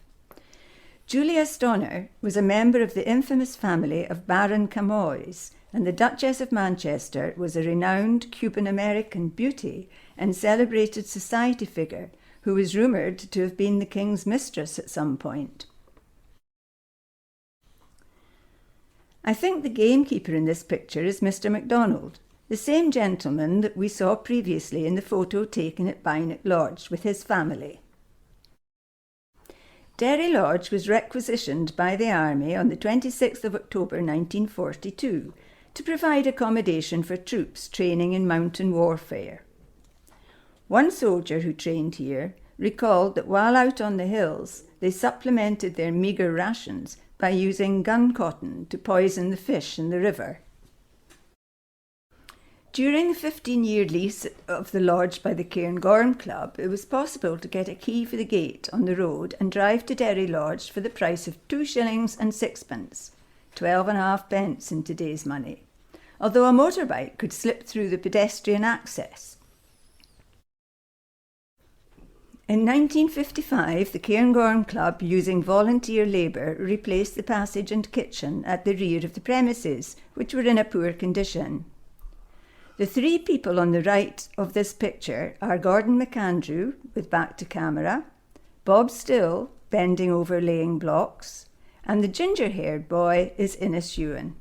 Julia Stonner was a member of the infamous family of Baron Camoys, and the Duchess of Manchester was a renowned Cuban-American beauty and celebrated society figure who was rumoured to have been the king's mistress at some point. I think the gamekeeper in this picture is Mr. MacDonald, the same gentleman that we saw previously in the photo taken at Bynock Lodge with his family. Derry Lodge was requisitioned by the Army on the 26th of October 1942 to provide accommodation for troops training in mountain warfare. One soldier who trained here recalled that while out on the hills, they supplemented their meagre rations by using gun cotton to poison the fish in the river. During the 15-year lease of the lodge by the Cairngorm Club, it was possible to get a key for the gate on the road and drive to Derry Lodge for the price of 2 shillings and 6pence, 12.5 pence in today's money, although a motorbike could slip through the pedestrian access. In 1955, the Cairngorm Club, using volunteer labour, replaced the passage and kitchen at the rear of the premises, which were in a poor condition. The 3 people on the right of this picture are Gordon McAndrew, with back to camera, Bob Still, bending over laying blocks, and the ginger-haired boy is Innes Ewan.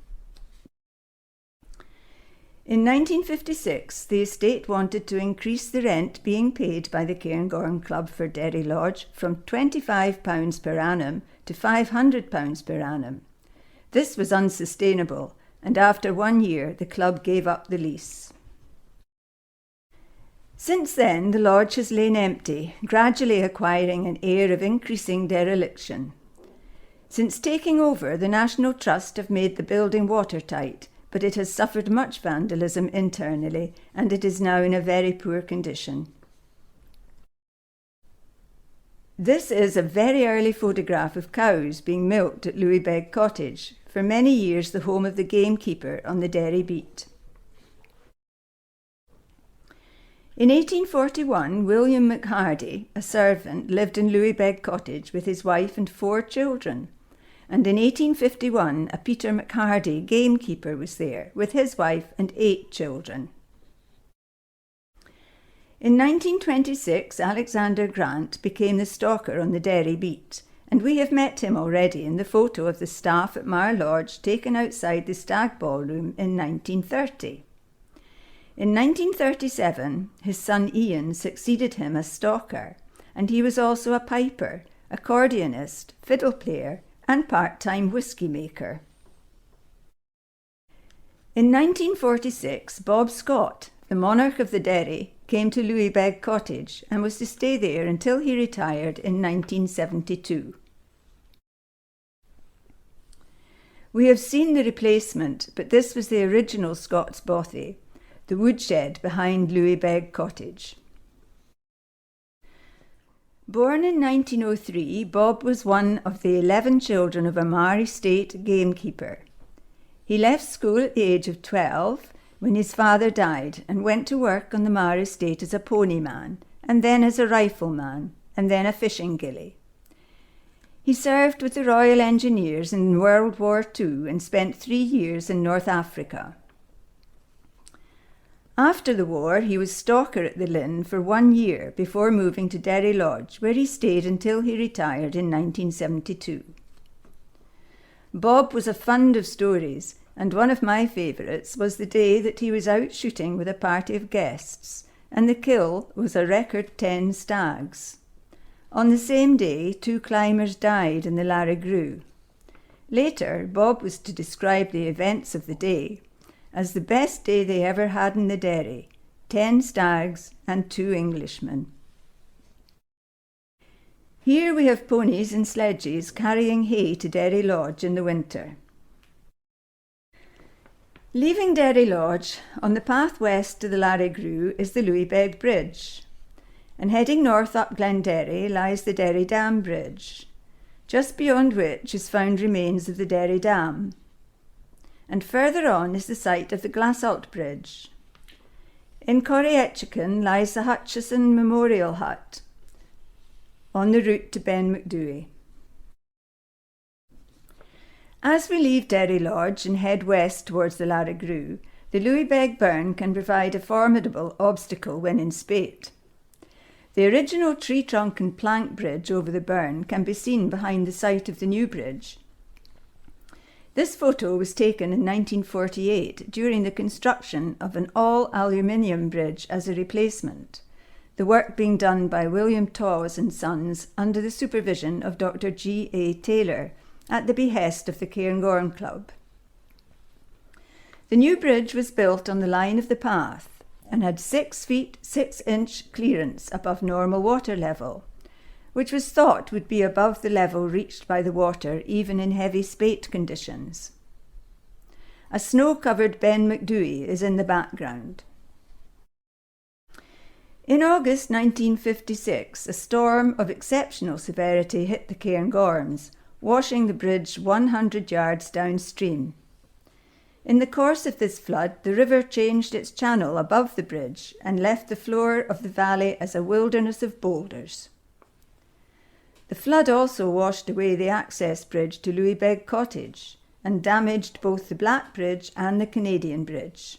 In 1956, the estate wanted to increase the rent being paid by the Cairngorm Club for Derry Lodge from £25 per annum to £500 per annum. This was unsustainable, and after 1 year the club gave up the lease. Since then, the lodge has lain empty, gradually acquiring an air of increasing dereliction. Since taking over, the National Trust have made the building watertight, but it has suffered much vandalism internally, and it is now in a very poor condition. This is a very early photograph of cows being milked at Louisbeg Cottage, for many years the home of the gamekeeper on the Derry beat. In 1841, William McHardy, a servant, lived in Louisbeg Cottage with his wife and 4 children. And in 1851, a Peter McHardy, gamekeeper, was there with his wife and 8 children. In 1926, Alexander Grant became the stalker on the Derry beat, and we have met him already in the photo of the staff at Mar Lodge taken outside the Stag Ballroom in 1930. In 1937, his son Ian succeeded him as stalker, and he was also a piper, accordionist, fiddle player, and part-time whisky maker. In 1946, Bob Scott, the monarch of the Derry, came to Louisbeg Cottage and was to stay there until he retired in 1972. We have seen the replacement, but this was the original Scott's bothy, the woodshed behind Louisbeg Cottage. Born in 1903, Bob was one of the 11 children of a Mar estate gamekeeper. He left school at the age of 12 when his father died and went to work on the Mar estate as a ponyman, and then as a rifleman, and then a fishing gilly. He served with the Royal Engineers in World War II and spent 3 years in North Africa. After the war, he was stalker at the Lynn for 1 year before moving to Derry Lodge, where he stayed until he retired in 1972. Bob was a fund of stories, and one of my favourites was the day that he was out shooting with a party of guests, and the kill was a record 10 stags. On the same day, 2 climbers died in the Larrigrue. Later, Bob was to describe the events of the day, as the best day they ever had in the Derry, 10 stags and 2 Englishmen. Here we have ponies and sledges carrying hay to Derry Lodge in the winter. Leaving Derry Lodge, on the path west to the Larrigrew is the Louisbeg Bridge, and heading north up Glenderry lies the Derry Dam Bridge, just beyond which is found remains of the Derry Dam. And further on is the site of the Glassalt Bridge. In Corryetchican lies the Hutchison Memorial Hut, on the route to Ben Macdui. As we leave Derry Lodge and head west towards the Larrigrew, the Louisbeg Burn can provide a formidable obstacle when in spate. The original tree trunk and plank bridge over the burn can be seen behind the site of the new bridge. This photo was taken in 1948 during the construction of an all-aluminium bridge as a replacement, the work being done by William Taws and Sons under the supervision of Dr. G. A. Taylor at the behest of the Cairngorm Club. The new bridge was built on the line of the path and had 6 feet 6 inch clearance above normal water level, which was thought would be above the level reached by the water even in heavy spate conditions. A snow-covered Ben Macdui is in the background. In August 1956, a storm of exceptional severity hit the Cairngorms, washing the bridge 100 yards downstream. In the course of this flood, the river changed its channel above the bridge and left the floor of the valley as a wilderness of boulders. The flood also washed away the access bridge to Louisbeg Cottage and damaged both the Black Bridge and the Canadian Bridge.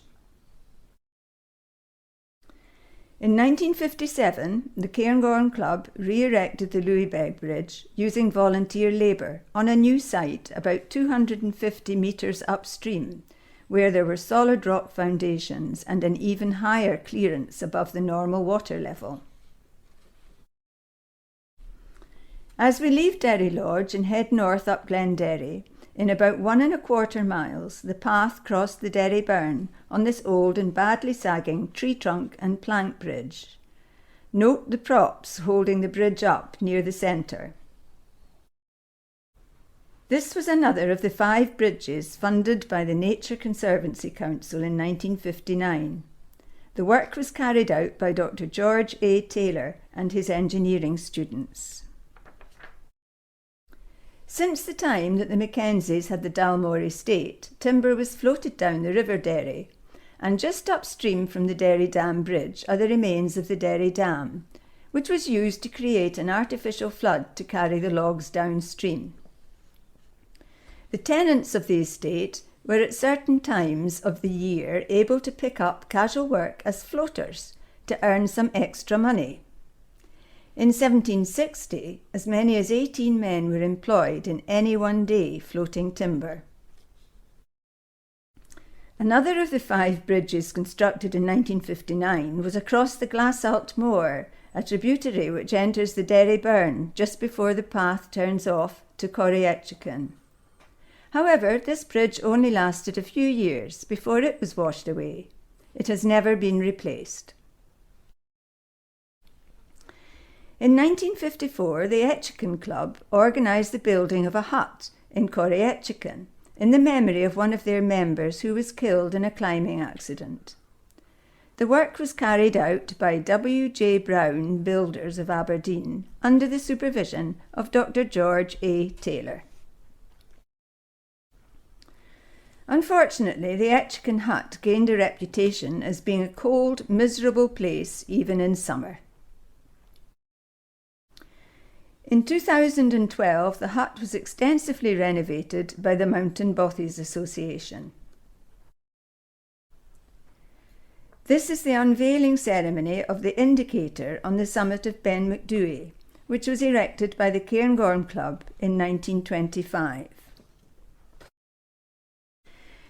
In 1957, the Cairngorm Club re-erected the Louisbeg Bridge using volunteer labour on a new site about 250 metres upstream, where there were solid rock foundations and an even higher clearance above the normal water level. As we leave Derry Lodge and head north up Glenderry, in about 1¼ miles, the path crossed the Derry Burn on this old and badly sagging tree trunk and plank bridge. Note the props holding the bridge up near the centre. This was another of the 5 bridges funded by the Nature Conservancy Council in 1959. The work was carried out by Dr. George A. Taylor and his engineering students. Since the time that the Mackenzies had the Dalmore estate, timber was floated down the River Derry, and just upstream from the Derry Dam Bridge are the remains of the Derry Dam, which was used to create an artificial flood to carry the logs downstream. The tenants of the estate were at certain times of the year able to pick up casual work as floaters to earn some extra money. In 1760, as many as 18 men were employed in any one day floating timber. Another of the 5 bridges constructed in 1959 was across the Glassalt Moor, a tributary which enters the Derry Burn just before the path turns off to Corryetchican. However, this bridge only lasted a few years before it was washed away. It has never been replaced. In 1954, the Etchican Club organised the building of a hut in Corryetchican in the memory of one of their members who was killed in a climbing accident. The work was carried out by W. J. Brown Builders of Aberdeen under the supervision of Dr. George A. Taylor. Unfortunately, the Etchican hut gained a reputation as being a cold, miserable place even in summer. In 2012, the hut was extensively renovated by the Mountain Bothies Association. This is the unveiling ceremony of the indicator on the summit of Ben Macdui, which was erected by the Cairngorm Club in 1925.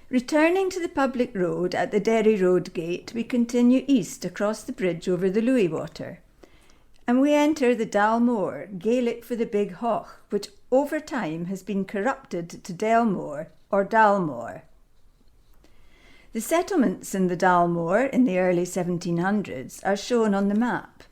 Returning to the public road at the Derry Road Gate, we continue east across the bridge over the Louis Water, and we enter the Dalmore, Gaelic for the Big Hoch, which over time has been corrupted to Delmore or Dalmore. The settlements in the Dalmore in the early 1700s are shown on the map.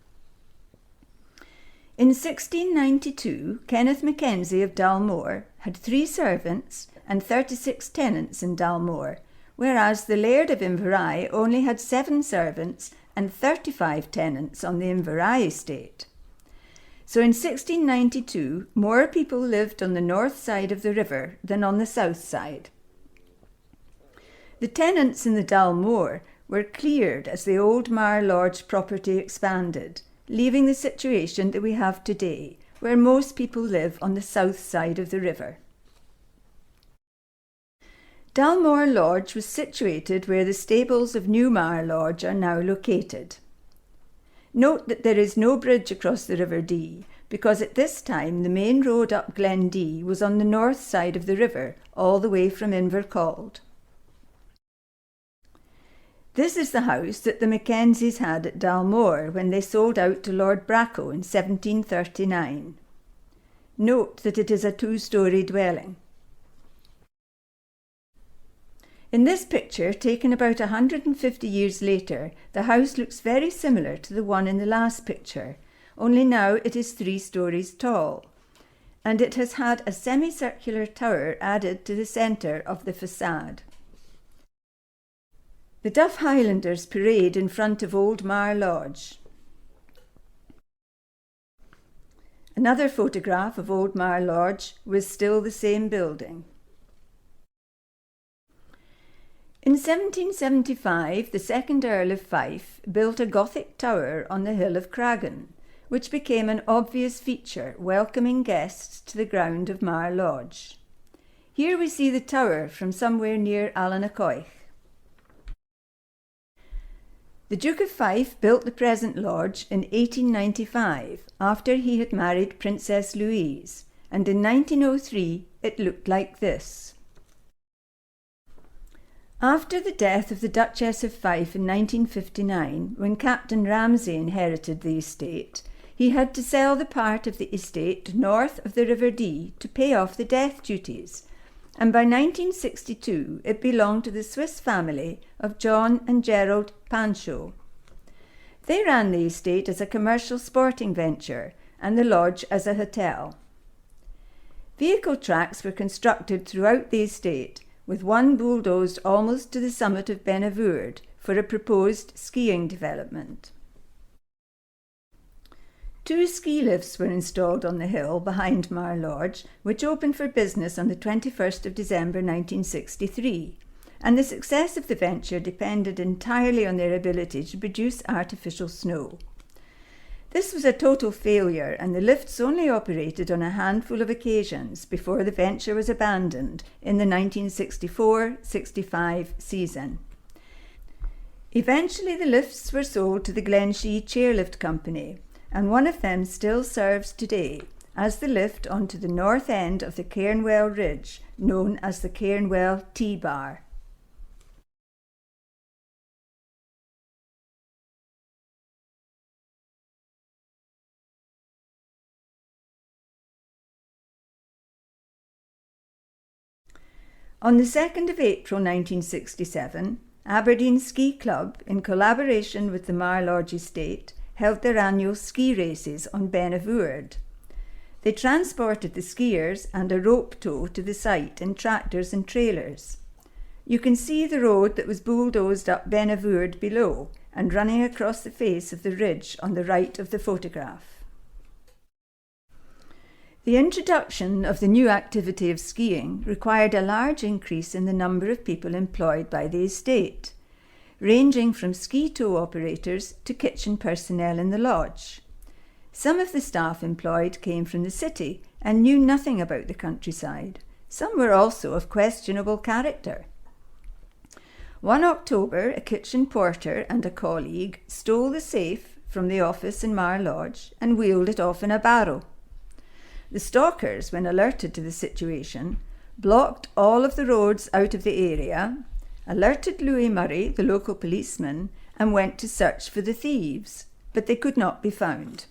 In 1692, Kenneth Mackenzie of Dalmore had 3 servants and 36 tenants in Dalmore, whereas the Laird of Inverrye only had 7 servants and 35 tenants on the Inverrye estate. So in 1692, more people lived on the north side of the river than on the south side. The tenants in the Dalmore were cleared as the old Mar Lodge property expanded, leaving the situation that we have today, where most people live on the south side of the river. Dalmore Lodge was situated where the stables of New Mar Lodge are now located. Note that there is no bridge across the River Dee, because at this time the main road up Glen Dee was on the north side of the river, all the way from Invercald. This is the house that the Mackenzies had at Dalmore when they sold out to Lord Bracco in 1739. Note that it is a 2-storey dwelling. In this picture, taken about 150 years later, the house looks very similar to the one in the last picture, only now it is 3 stories tall, and it has had a semicircular tower added to the centre of the facade. The Duff Highlanders parade in front of Old Mar Lodge. Another photograph of Old Mar Lodge was still the same building. In 1775, the second Earl of Fife built a Gothic tower on the hill of Cragun, which became an obvious feature welcoming guests to the ground of Mar Lodge. Here we see the tower from somewhere near Allanacoich. The Duke of Fife built the present lodge in 1895 after he had married Princess Louise, and in 1903 it looked like this. After the death of the Duchess of Fife in 1959, when Captain Ramsay inherited the estate, he had to sell the part of the estate north of the River Dee to pay off the death duties, and by 1962 it belonged to the Swiss family of John and Gerald Panchaud. They ran the estate as a commercial sporting venture and the lodge as a hotel. Vehicle tracks were constructed throughout the estate, with one bulldozed almost to the summit of Benavourde for a proposed skiing development. 2 ski lifts were installed on the hill behind Mar Lodge, which opened for business on the 21st of December 1963, and the success of the venture depended entirely on their ability to produce artificial snow. This was a total failure, and the lifts only operated on a handful of occasions before the venture was abandoned in the 1964-65 season. Eventually the lifts were sold to the Glenshee Chairlift Company, and one of them still serves today as the lift onto the north end of the Cairnwell Ridge, known as the Cairnwell T-Bar. On the 2nd of April 1967, Aberdeen Ski Club, in collaboration with the Mar Lodge estate, held their annual ski races on Benavourde. They transported the skiers and a rope tow to the site in tractors and trailers. You can see the road that was bulldozed up Benavourde below and running across the face of the ridge on the right of the photograph. The introduction of the new activity of skiing required a large increase in the number of people employed by the estate, ranging from ski tow operators to kitchen personnel in the lodge. Some of the staff employed came from the city and knew nothing about the countryside. Some were also of questionable character. One October, a kitchen porter and a colleague stole the safe from the office in Mar Lodge and wheeled it off in a barrow. The stalkers, when alerted to the situation, blocked all of the roads out of the area, alerted Louis Murray, the local policeman, and went to search for the thieves, but they could not be found.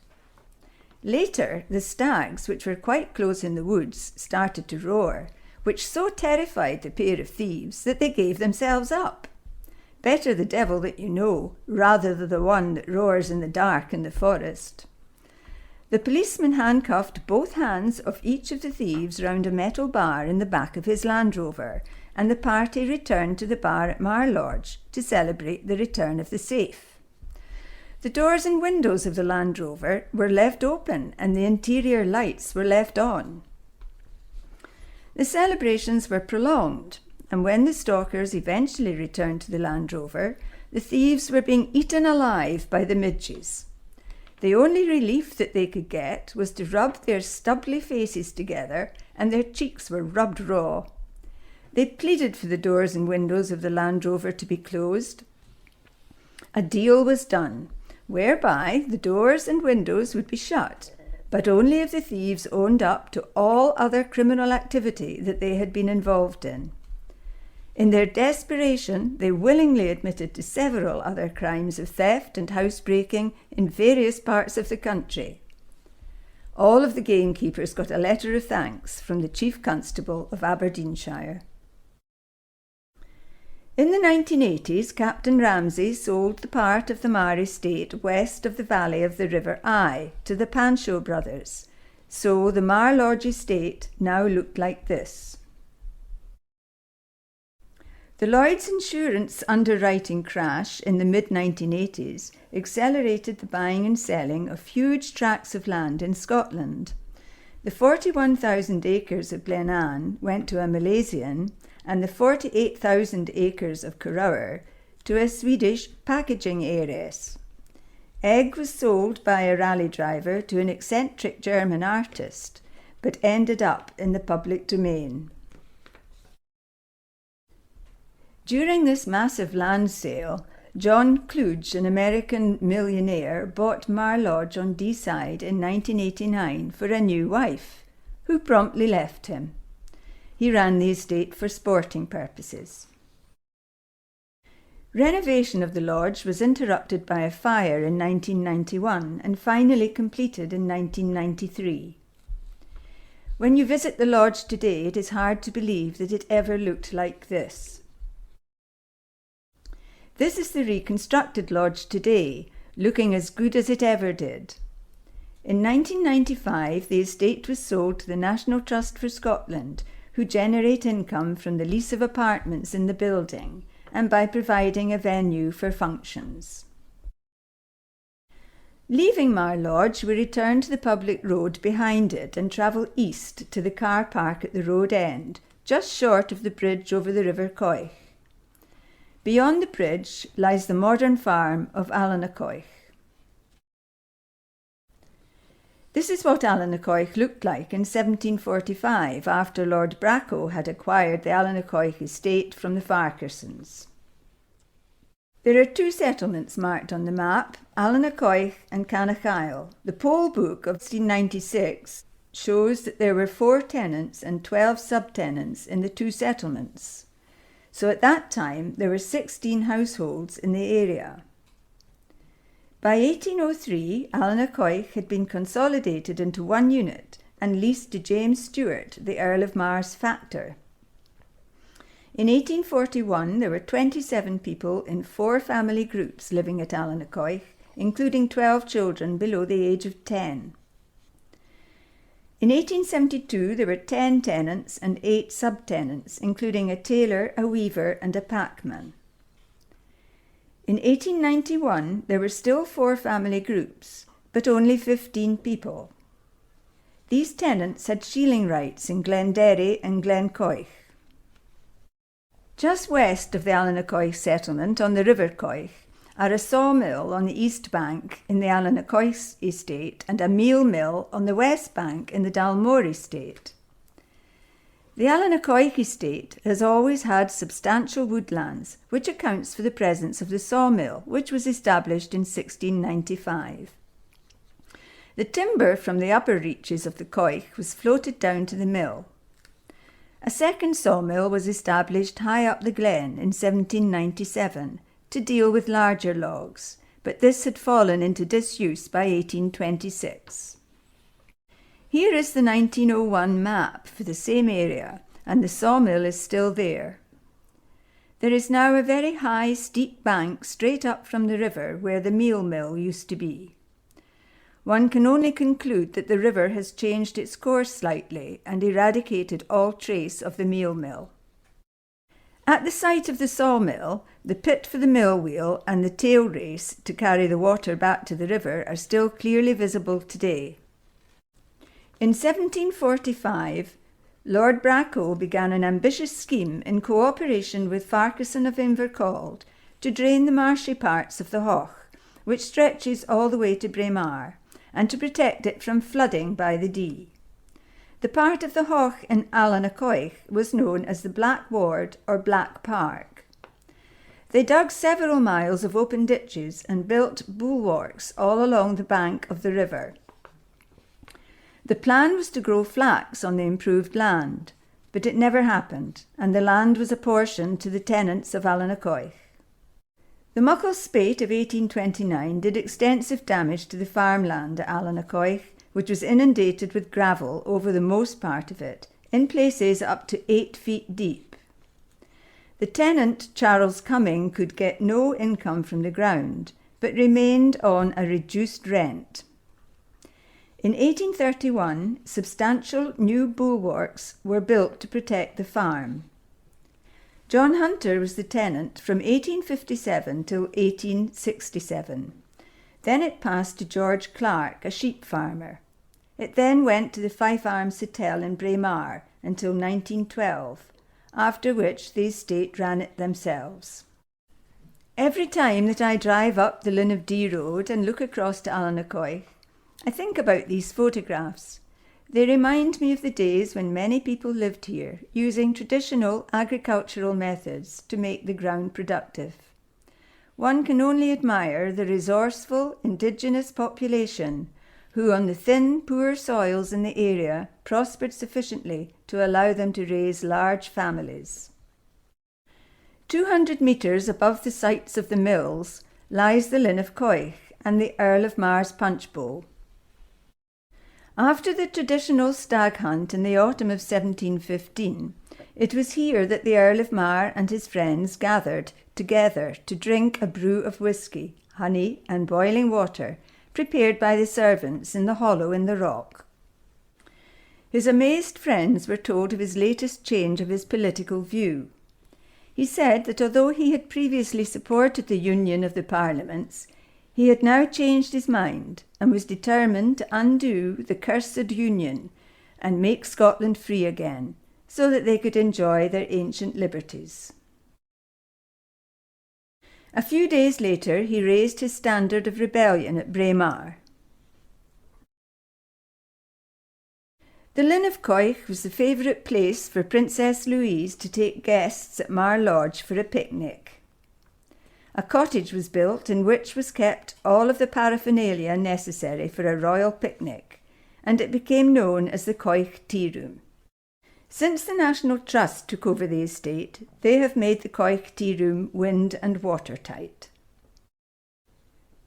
Later, the stags, which were quite close in the woods, started to roar, which so terrified the pair of thieves that they gave themselves up. Better the devil that you know, rather than the one that roars in the dark in the forest. The policeman handcuffed both hands of each of the thieves round a metal bar in the back of his Land Rover, and the party returned to the bar at Mar Lodge to celebrate the return of the safe. The doors and windows of the Land Rover were left open and the interior lights were left on. The celebrations were prolonged, and when the stalkers eventually returned to the Land Rover, the thieves were being eaten alive by the midges. The only relief that they could get was to rub their stubbly faces together, and their cheeks were rubbed raw. They pleaded for the doors and windows of the Land Rover to be closed. A deal was done, whereby the doors and windows would be shut, but only if the thieves owned up to all other criminal activity that they had been involved in. In their desperation, they willingly admitted to several other crimes of theft and housebreaking in various parts of the country. All of the gamekeepers got a letter of thanks from the Chief Constable of Aberdeenshire. In the 1980s, Captain Ramsay sold the part of the Mar estate west of the valley of the River Eye to the Pancho brothers, so the Mar Lodge estate now looked like this. The Lloyd's insurance underwriting crash in the mid-1980s accelerated the buying and selling of huge tracts of land in Scotland. The 41,000 acres of Glenanne went to a Malaysian, and the 48,000 acres of Currower to a Swedish packaging heiress. Egg was sold by a rally driver to an eccentric German artist, but ended up in the public domain. During this massive land sale, John Kluge, an American millionaire, bought Mar Lodge on Deeside in 1989 for a new wife, who promptly left him. He ran the estate for sporting purposes. Renovation of the lodge was interrupted by a fire in 1991 and finally completed in 1993. When you visit the lodge today, it is hard to believe that it ever looked like this. This is the reconstructed lodge today, looking as good as it ever did. In 1995, the estate was sold to the National Trust for Scotland, who generate income from the lease of apartments in the building and by providing a venue for functions. Leaving Mar Lodge, we return to the public road behind it and travel east to the car park at the road end, just short of the bridge over the River Coich. Beyond the bridge lies the modern farm of Allanacoich. This is what Allanacoich looked like in 1745, after Lord Bracco had acquired the Allanacoich estate from the Farquharsons. There are two settlements marked on the map, Allanacoich and Cannachail. The poll book of 1696 shows that there were 4 tenants and 12 subtenants in the two settlements. So at that time there were 16 households in the area. By 1803, Allanacoich had been consolidated into one unit and leased to James Stewart, the Earl of Mar's factor. In 1841, there were 27 people in 4 family groups living at Allanacoich, including 12 children below the age of 10. In 1872, there were 10 tenants and 8 subtenants, including a tailor, a weaver, and a packman. In 1891, there were still 4 family groups, but only 15 people. These tenants had shealing rights in Glenderry and Glencoich. Just west of the Allanacoich settlement on the River Coich are a sawmill on the east bank in the Allanacoich estate and a meal mill on the west bank in the Dalmore estate. The Allanacoich estate has always had substantial woodlands, which accounts for the presence of the sawmill, which was established in 1695. The timber from the upper reaches of the Coich was floated down to the mill. A second sawmill was established high up the glen in 1797 to deal with larger logs, but this had fallen into disuse by 1826. Here is the 1901 map for the same area, and the sawmill is still there. There is now a very high, steep bank straight up from the river where the meal mill used to be. One can only conclude that the river has changed its course slightly and eradicated all trace of the meal mill. At the site of the sawmill, the pit for the mill wheel and the tail race to carry the water back to the river are still clearly visible today. In 1745, Lord Bracco began an ambitious scheme in cooperation with Farquharson of Invercald to drain the marshy parts of the Hoch, which stretches all the way to Braemar, and to protect it from flooding by the Dee. The part of the Hoch in Allanacoich was known as the Black Ward or Black Park. They dug several miles of open ditches and built bulwarks all along the bank of the river. The plan was to grow flax on the improved land, but it never happened, and the land was apportioned to the tenants of Allanacoich. The Muckle Spate of 1829 did extensive damage to the farmland at Allanacoich, which was inundated with gravel over the most part of it, in places up to 8 feet deep. The tenant, Charles Cumming, could get no income from the ground, but remained on a reduced rent. In 1831, substantial new bulwarks were built to protect the farm. John Hunter was the tenant from 1857 till 1867. Then it passed to George Clark, a sheep farmer. It then went to the Fife Arms Hotel in Braemar until 1912, after which the estate ran it themselves. Every time that I drive up the Linn of Dee Road and look across to Allanacoich, I think about these photographs. They remind me of the days when many people lived here, using traditional agricultural methods to make the ground productive. One can only admire the resourceful indigenous population who, on the thin, poor soils in the area, prospered sufficiently to allow them to raise large families. 200 metres above the sites of the mills lies the Linn of Coich and the Earl of Mar's punch bowl. After the traditional stag hunt in the autumn of 1715, it was here that the Earl of Mar and his friends gathered together to drink a brew of whisky, honey, and boiling water, prepared by the servants in the hollow in the rock. His amazed friends were told of his latest change of his political view. He said that although he had previously supported the union of the parliaments, he had now changed his mind and was determined to undo the cursed union and make Scotland free again, so that they could enjoy their ancient liberties. A few days later, he raised his standard of rebellion at Braemar. The Linn of Coich was the favourite place for Princess Louise to take guests at Mar Lodge for a picnic. A cottage was built in which was kept all of the paraphernalia necessary for a royal picnic, and it became known as the Coich Tea Room. Since the National Trust took over the estate, they have made the Coich Tea Room wind and watertight.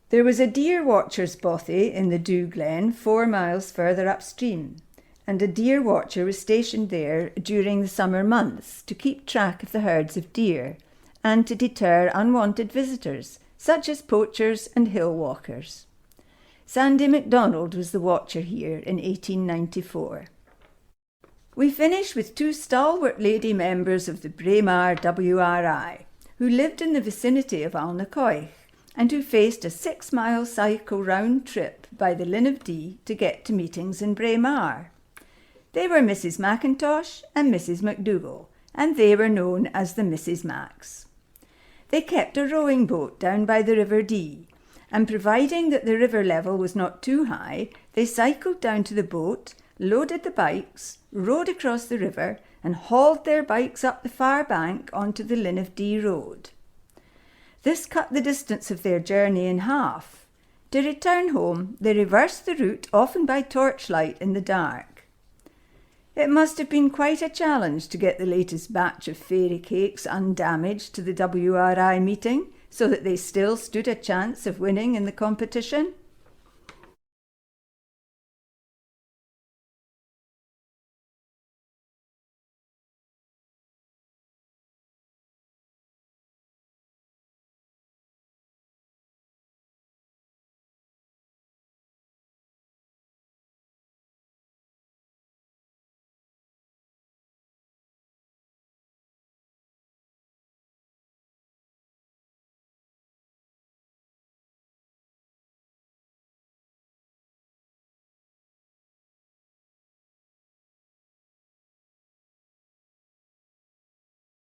There was a deer watcher's bothy in the Dew Glen 4 miles further upstream, and a deer watcher was stationed there during the summer months to keep track of the herds of deer and to deter unwanted visitors, such as poachers and hill walkers. Sandy MacDonald was the watcher here in 1894. We finish with 2 stalwart lady members of the Braemar WRI, who lived in the vicinity of Allanacoich and who faced a 6-mile cycle round trip by the Linn of Dee to get to meetings in Braemar. They were Mrs. Mackintosh and Mrs. MacDougall, and they were known as the Mrs. Macs. They kept a rowing boat down by the River Dee, and providing that the river level was not too high, they cycled down to the boat, loaded the bikes, rowed across the river, and hauled their bikes up the far bank onto the Linn of Dee road. This cut the distance of their journey in half. To return home, they reversed the route, often by torchlight in the dark. It must have been quite a challenge to get the latest batch of fairy cakes undamaged to the WRI meeting, so that they still stood a chance of winning in the competition.